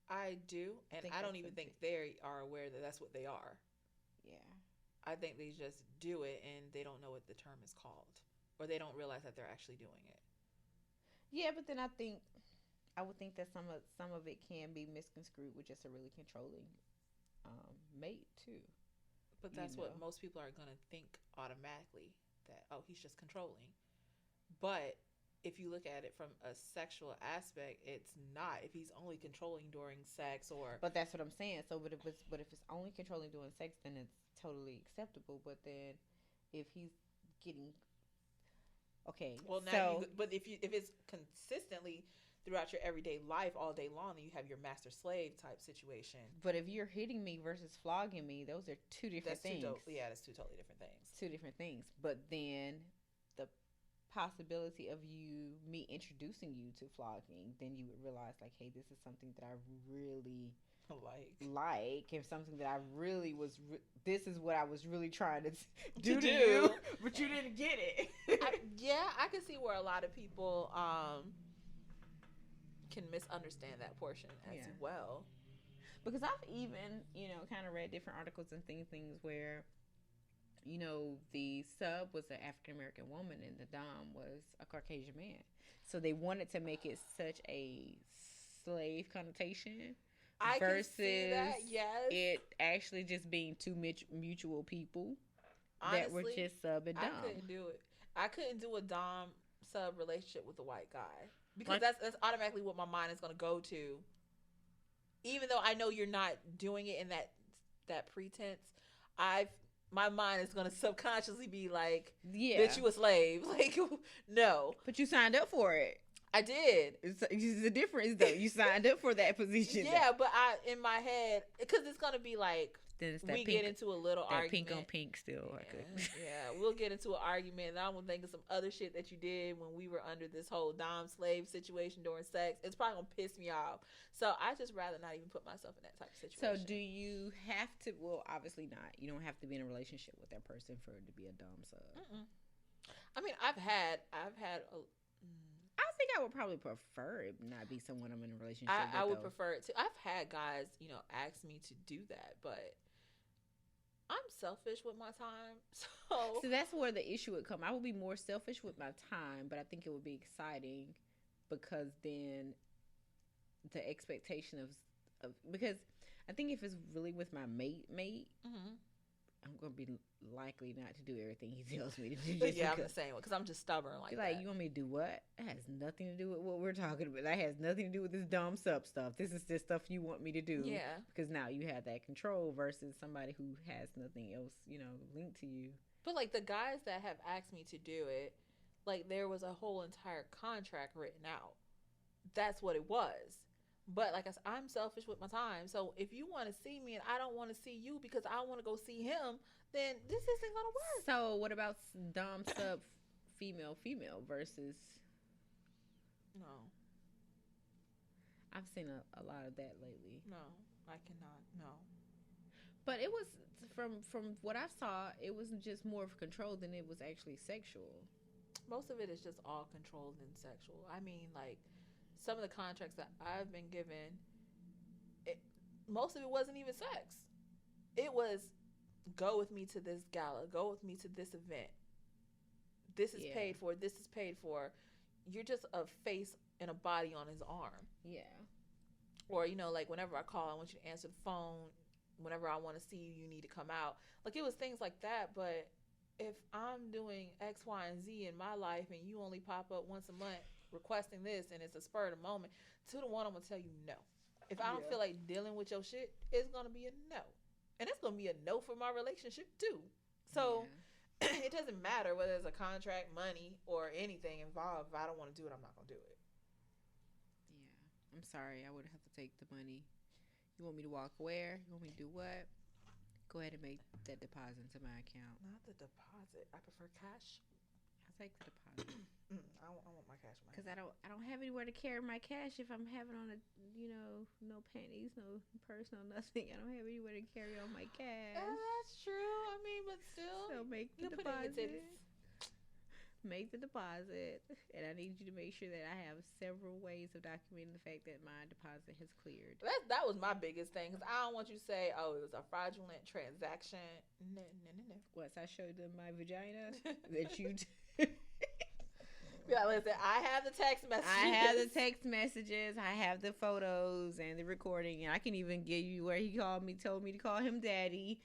I do. And I don't even think they are aware that that's what they are. Yeah. I think they just do it and they don't know what the term is called. Or they don't realize that they're actually doing it. Yeah, but then I would think that some of it can be misconstrued with just a really controlling mate too. But that's what most people are gonna think automatically, that he's just controlling. But if you look at it from a sexual aspect, it's not. If he's only controlling during sex, or but that's what I'm saying. So, but if it's only controlling during sex, then it's totally acceptable. But then if he's getting but if it's consistently throughout your everyday life all day long, then you have your master slave type situation. But if you're hitting me versus flogging me, those are two different things. That's two totally different things. Two different things. But then the possibility of me introducing you to flogging, then you would realize like, hey, this is something that I really like, and something that I really was. This is what I was really trying to do to you, but you didn't get it. I can see where a lot of people can misunderstand that portion as well. Because I've even, kind of read different articles and things where, the sub was an African American woman and the dom was a Caucasian man. So they wanted to make it such a slave connotation versus can see that, yes. It actually just being two mutual people. Honestly, that were just sub and dom. I couldn't do it. I couldn't do a dom sub relationship with a white guy. Because that's automatically what my mind is going to go to. Even though I know you're not doing it in that pretense, my mind is going to subconsciously be like, that you a slave. Like, no. But you signed up for it. I did. It's the difference, though. You signed up for that position. Yeah, but in my head, because it's going to be like, we get into a little that argument. Pink on pink still. Yeah, we'll get into an argument, and I'm going to think of some other shit that you did when we were under this whole dom-slave situation during sex. It's probably going to piss me off. So I just rather not even put myself in that type of situation. So do you have to, well, obviously not. You don't have to be in a relationship with that person for it to be a dom sub. I mean, I've had a... I think I would probably prefer it not be someone I'm in a relationship with. I would prefer it to. I've had guys, ask me to do that, but I'm selfish with my time. So that's where the issue would come. I would be more selfish with my time, but I think it would be exciting because then the expectation of because I think if it's really with my mate, I'm going to be likely not to do everything he tells me to do. Yeah, I'm the same one because I'm just stubborn like that. You want me to do what? That has nothing to do with what we're talking about. That has nothing to do with this dumb sub stuff. This is just stuff you want me to do. Yeah. Because now you have that control versus somebody who has nothing else, linked to you. But, like, the guys that have asked me to do it, like, there was a whole entire contract written out. That's what it was. But like I said, I'm selfish with my time. So if you want to see me and I don't want to see you because I want to go see him, then this isn't going to work. So what about dom sub female versus? No. I've seen a lot of that lately. No, I cannot. No. But it was from what I saw, it wasn't just more of control than it was actually sexual. Most of it is just all controlled and sexual. I mean, like, some of the contracts that I've been given, most of it wasn't even sex. It was, go with me to this gala, go with me to this event. This is paid for. This is paid for. You're just a face and a body on his arm. Yeah. Or, like, whenever I call, I want you to answer the phone. Whenever I want to see you, you need to come out. Like, it was things like that. But if I'm doing X, Y, and Z in my life and you only pop up once a month requesting this and it's a spur of the moment, 2 to 1, I'm going to tell you no. If I don't feel like dealing with your shit, it's going to be a no. And it's going to be a no for my relationship, too. So it doesn't matter whether there's a contract, money, or anything involved. If I don't want to do it, I'm not going to do it. Yeah. I'm sorry. I would have to take the money. You want me to walk where? You want me to do what? Go ahead and make that deposit into my account. Not the deposit. I prefer cash. I'll take the deposit. I want my cash. Because I don't have anywhere to carry my cash if I'm having on no panties, no purse, no nothing. I don't have anywhere to carry on my cash. That's true. I mean, but still. So make the deposit. Make the deposit. And I need you to make sure that I have several ways of documenting the fact that my deposit has cleared. That was my biggest thing. Because I don't want you to say, oh, it was a fraudulent transaction. No. Once I showed them my vagina, that you... Yeah, listen, I have the text messages. I have the text messages. I have the photos and the recording. And I can even give you where he told me to call him daddy.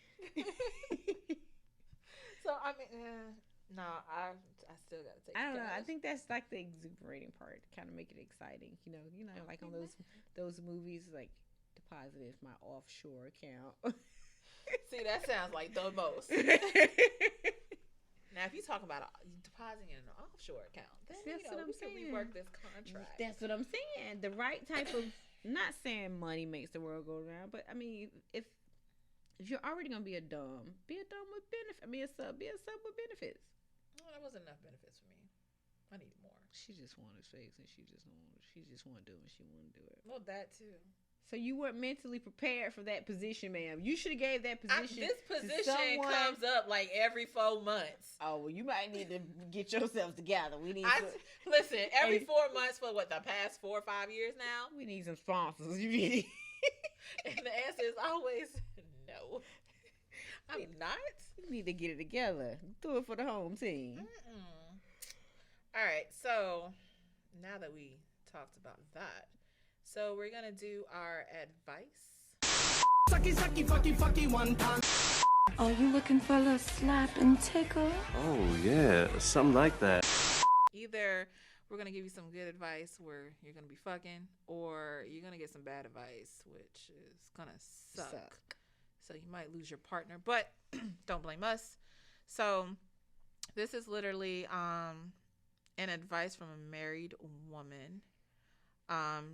So, I mean, no, I still got to take I don't know. cash. I think that's like the exuberating part. Kind of make it exciting. Like on those movies, like deposit my offshore account. See, that sounds like the most. Now, if you talk about depositing in an offshore account, then that's what I'm saying. Can rework this contract. That's what I'm saying. The right type of, not saying money makes the world go round, but I mean, if you're already gonna be a dumb with benefits. I mean, a sub with benefits. Well, that wasn't enough benefits for me. I needed more. She just wanted sex, and she just wanted to do it. She wanted to do it. Well, that too. So you weren't mentally prepared for that position, ma'am. You should have gave that position. This position comes up like every 4 months. Oh, well, you might need to get yourself together. We need listen, every 4 months for what, the past 4 or 5 years now? We need some sponsors. You need. And the answer is always no. I'm not. You need to get it together. Do it for the home team. All right. So now that we talked about that, so we're gonna do our advice. Sucky, fucky, one time. Are you looking for a little slap and tickle? Oh, yeah, something like that. Either we're going to give you some good advice where you're going to be fucking, or you're going to get some bad advice, which is going to suck. So you might lose your partner, but don't blame us. So this is literally an advice from a married woman.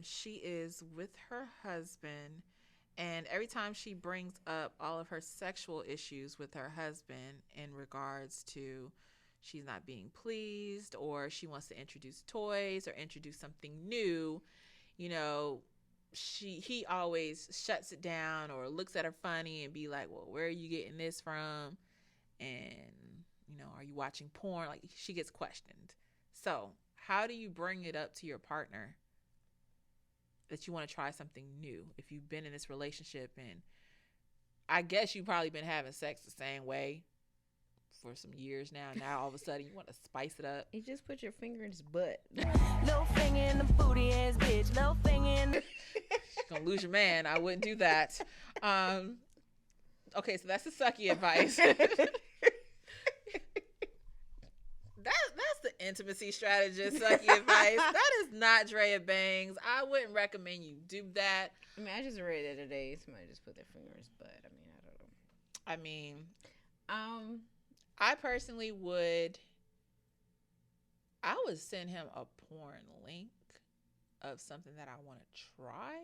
She is with her husband, and every time she brings up all of her sexual issues with her husband in regards to she's not being pleased, or she wants to introduce toys or introduce something new, you know, he always shuts it down or looks at her funny and be like, well, where are you getting this from? And, are you watching porn? Like, she gets questioned. So how do you bring it up to your partner that you want to try something new if you've been in this relationship, and I guess you've probably been having sex the same way for some years now all of a sudden you want to spice it up? You just put your finger in his butt. Little finger in the booty ass bitch. Little finger in the... You're gonna lose your man. I wouldn't do that. Okay, so that's the sucky advice. That's the intimacy strategist sucky advice. That is not Drea Bangs. I wouldn't recommend you do that. I mean, I just read the other day somebody just put their finger in his butt. I don't know. I mean, I personally would send him a porn link of something that I want to try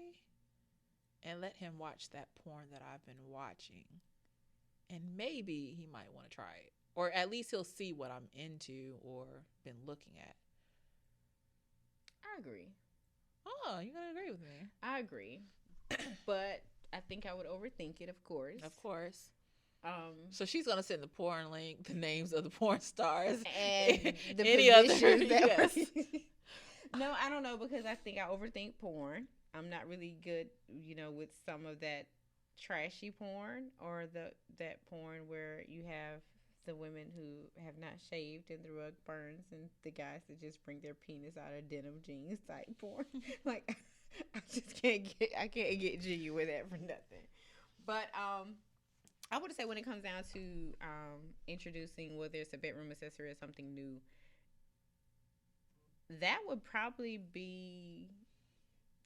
and let him watch that porn that I've been watching. And maybe he might want to try it. Or at least he'll see what I'm into or been looking at. I agree. Oh, you're going to agree with me. I agree. But I think I would overthink it, of course. Of course. So she's going to send the porn link, the names of the porn stars. And the any other. Yes. No, I don't know, because I think I overthink porn. I'm not really good, with some of that trashy porn or that porn where you have the women who have not shaved and the rug burns, and the guys that just bring their penis out of denim jeans type porn. Like, I just can't get jiggy with that for nothing. But I would say when it comes down to introducing whether it's a bedroom accessory or something new, that would probably be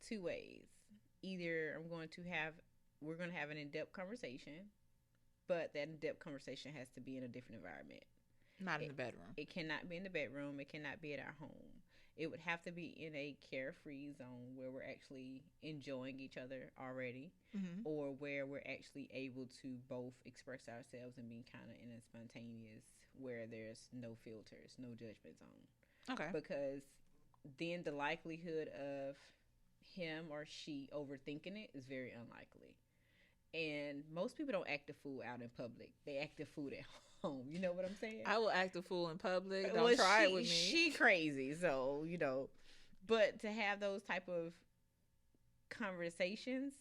two ways. Either we're going to have an in-depth conversation, but that in-depth conversation has to be in a different environment. Not in the bedroom. It cannot be in the bedroom. It cannot be at our home. It would have to be in a carefree zone where we're actually enjoying each other already, or where we're actually able to both express ourselves and be kind of in a spontaneous, where there's no filters, no judgment zone. Okay. Because then the likelihood of him or she overthinking it is very unlikely. And most people don't act a fool out in public. They act a fool at home. You know what I'm saying? I will act a fool in public. Don't try it with me. She crazy, so, But to have those type of conversations,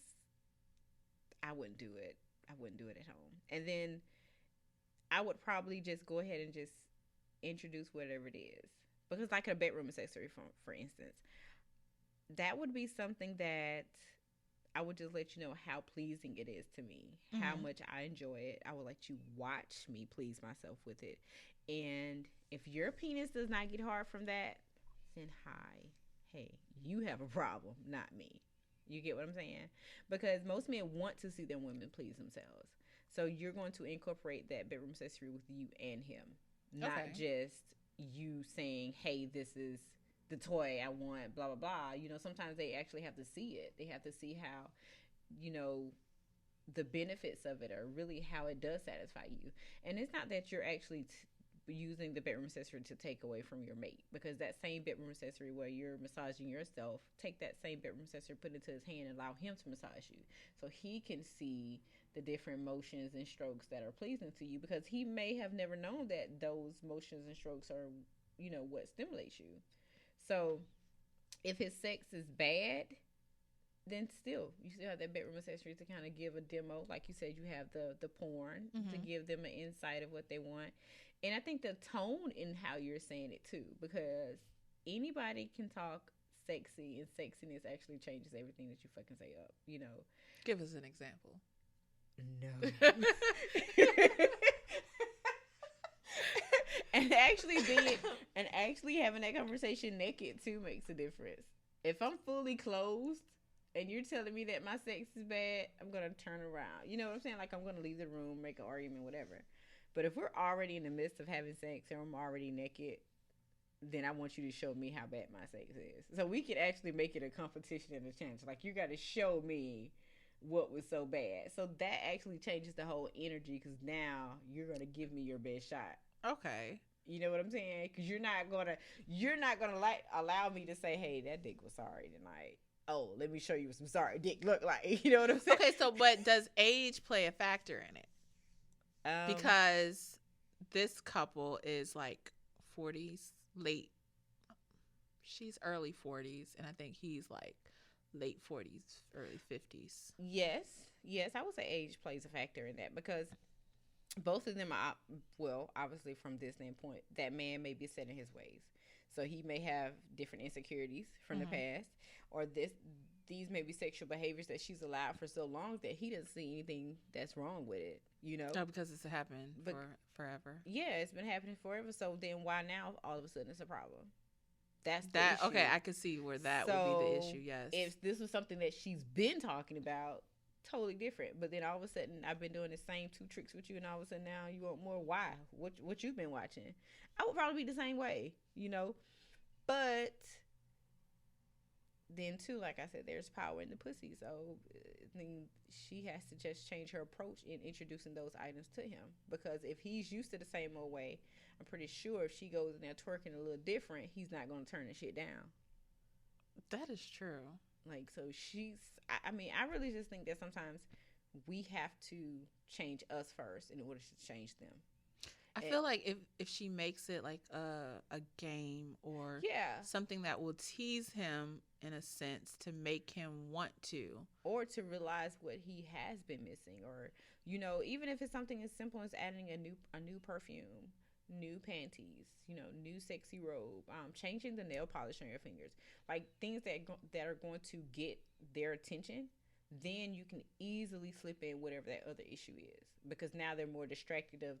I wouldn't do it. I wouldn't do it at home. And then I would probably just go ahead and just introduce whatever it is. Because like a bedroom accessory, for instance, that would be something that I would just let you know how pleasing it is to me, how much I enjoy it. I would let you watch me please myself with it. And if your penis does not get hard from that, then hey, you have a problem, not me. You get what I'm saying? Because most men want to see their women please themselves. So you're going to incorporate that bedroom accessory with you and him, not just you saying, hey, this is the toy I want, blah, blah, blah. Sometimes they actually have to see it. They have to see how, the benefits of it, or really how it does satisfy you. And it's not that you're actually using the bedroom accessory to take away from your mate, because that same bedroom accessory where you're massaging yourself, take that same bedroom accessory, put it into his hand, and allow him to massage you, so he can see the different motions and strokes that are pleasing to you, because he may have never known that those motions and strokes are, what stimulates you. So if his sex is bad, then you still have that bedroom accessory to kind of give a demo. Like you said, you have the porn to give them an insight of what they want. And I think the tone in how you're saying it too, because anybody can talk sexy, and sexiness actually changes everything that you fucking say up, Give us an example. No. And actually having that conversation naked too makes a difference. If I'm fully clothed and you're telling me that my sex is bad, I'm going to turn around. You know what I'm saying? Like, I'm going to leave the room, make an argument, whatever. But if we're already in the midst of having sex and I'm already naked, then I want you to show me how bad my sex is. So we can actually make it a competition and a challenge. Like, you got to show me what was so bad. So that actually changes the whole energy, because now you're going to give me your best shot. Okay. You know what I'm saying? Because you're not gonna like allow me to say, hey, that dick was sorry tonight. Oh, let me show you what some sorry dick look like. You know what I'm saying? Okay, so but does age play a factor in it? Because this couple is like 40s, late. She's early 40s, and I think he's like late 40s, early 50s. Yes, I would say age plays a factor in that, because both of them are, well, obviously from this standpoint, that man may be set in his ways. So he may have different insecurities from the past, or these may be sexual behaviors that she's allowed for so long that he doesn't see anything that's wrong with it, you know? Oh, because it's happened for forever. Yeah, it's been happening forever. So then why now all of a sudden it's a problem? That's the that issue. Okay, I could see where that would be the issue. Yes, if this was something that she's been talking about, totally different. But then all of a sudden I've been doing the same 2 tricks with you, and all of a sudden now you want more. Why? What you've been watching? I would probably be the same way, you know. But then too, like I said, there's power in the pussy. So I think she has to just change her approach in introducing those items to him, because if he's used to the same old way, I'm pretty sure if she goes in there twerking a little different, he's not going to turn the shit down. That is true. Like, so I mean, I really just think that sometimes we have to change us first in order to change them. I feel like if she makes it like a game, or something that will tease him in a sense to make him want to, or to realize what he has been missing, or, you know, even if it's something as simple as adding a new perfume, new panties, you know, new sexy robe, changing the nail polish on your fingers, like things that are going to get their attention, then you can easily slip in whatever that other issue is, because now they're more distracted of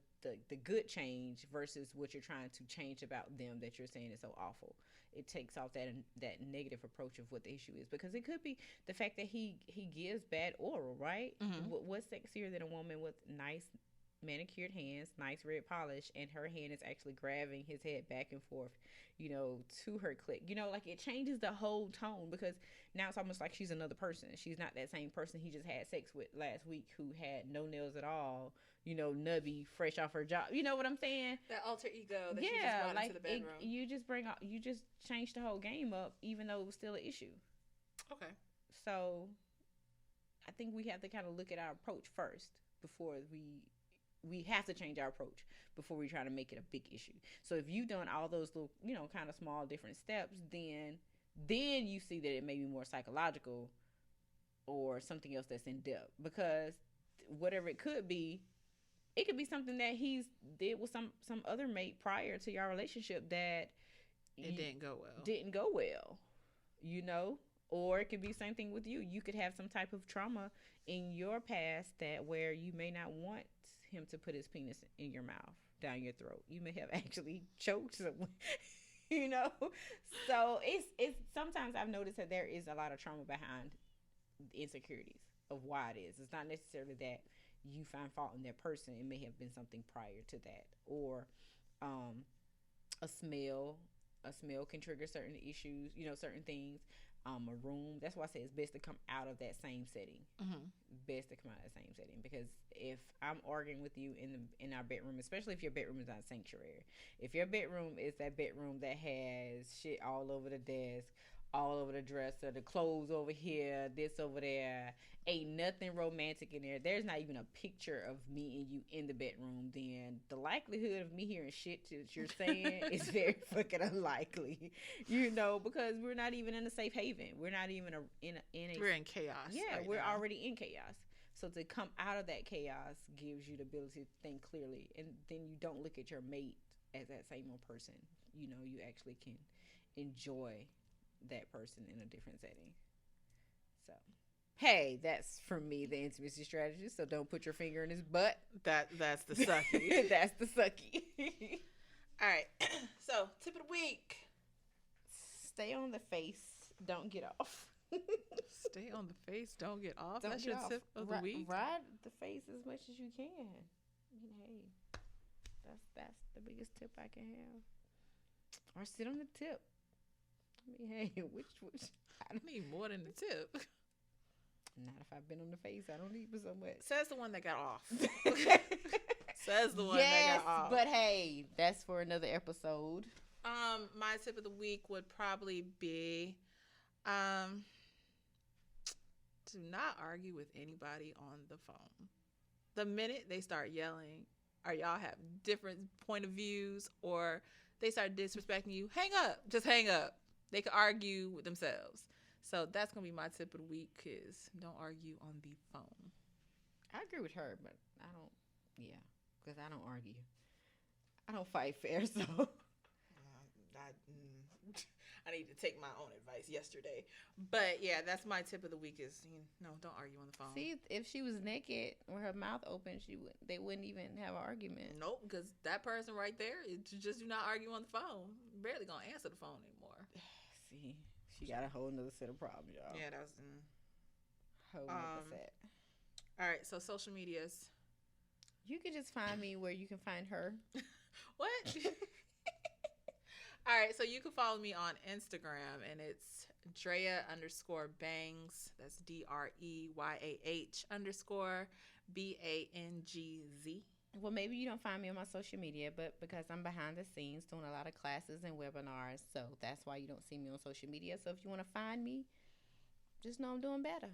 the good change versus what you're trying to change about them that you're saying is so awful. It takes off that negative approach of what the issue is, because it could be the fact that he gives bad oral, right? What's sexier than a woman with nice manicured hands, nice red polish, and her hand is actually grabbing his head back and forth, you know, to her clit? You know, like, it changes the whole tone, because now it's almost like she's another person. She's not that same person he just had sex with last week, who had no nails at all, you know, nubby, fresh off her job. You know what I'm saying? That alter ego that she just brought into the bedroom. You just changed the whole game up, even though it was still an issue. Okay. So I think we have to kind of look at our approach first before we have to change our approach before we try to make it a big issue. So if you've done all those little, you know, kind of small different steps, then you see that it may be more psychological or something else that's in depth, because whatever it could be something that he's did with some other mate prior to your relationship that didn't go well, you know. Or it could be the same thing with you. You could have some type of trauma in your past that where you may not want him to put his penis in your mouth, down your throat. You may have actually choked someone, you know. So it's sometimes I've noticed that there is a lot of trauma behind the insecurities of why it is. It's not necessarily that you find fault in that person. It may have been something prior to that, or a smell can trigger certain issues, you know, certain things. A room. That's why I say it's best to come out of that same setting. Best to come out of the same setting, because if I'm arguing with you in our bedroom, especially if your bedroom is not a sanctuary, if your bedroom is that bedroom that has shit all over the desk, all over the dresser, the clothes over here, this over there, ain't nothing romantic in there, there's not even a picture of me and you in the bedroom, then the likelihood of me hearing shit that you're saying is very fucking unlikely, you know, because we're not even in a safe haven. We're not even we're in chaos. Yeah, right, we're now already in chaos. So to come out of that chaos gives you the ability to think clearly, and then you don't look at your mate as that same old person. You know, you actually can enjoy that person in a different setting. So, hey, that's from me, the intimacy strategist. So don't put your finger in his butt. That's the sucky. That's the sucky. All right. So, tip of the week. Stay on the face. Don't get off. Stay on the face. Don't get off. That's your tip of the week. Ride the face as much as you can. Hey, that's the biggest tip I can have. Or sit on the tip. I mean, hey, which I need more than the tip. Not if I've been on the face. I don't need for so much. Says the one that got off. Says the one that got off. But hey, that's for another episode. My tip of the week would probably be, do not argue with anybody on the phone. The minute they start yelling, or y'all have different point of views, or they start disrespecting you, hang up. Just hang up. They can argue with themselves. So that's going to be my tip of the week, is don't argue on the phone. I agree with her, but I don't, because I don't argue. I don't fight fair, so. I need to take my own advice yesterday. But yeah, that's my tip of the week is, don't argue on the phone. See, if she was naked with her mouth open, they wouldn't even have an argument. Nope, because that person right there, just do not argue on the phone. Barely going to answer the phone anymore. See, she got a whole nother set of problems, y'all. Yeah, that was... whole nother set. All right, so social medias. You can just find me where you can find her. What? All right, so you can follow me on Instagram, and it's Drea_Bangs. That's DREYAH_BANGZ. Well, maybe you don't find me on my social media, but because I'm behind the scenes doing a lot of classes and webinars, so that's why you don't see me on social media. So if you want to find me, just know I'm doing better.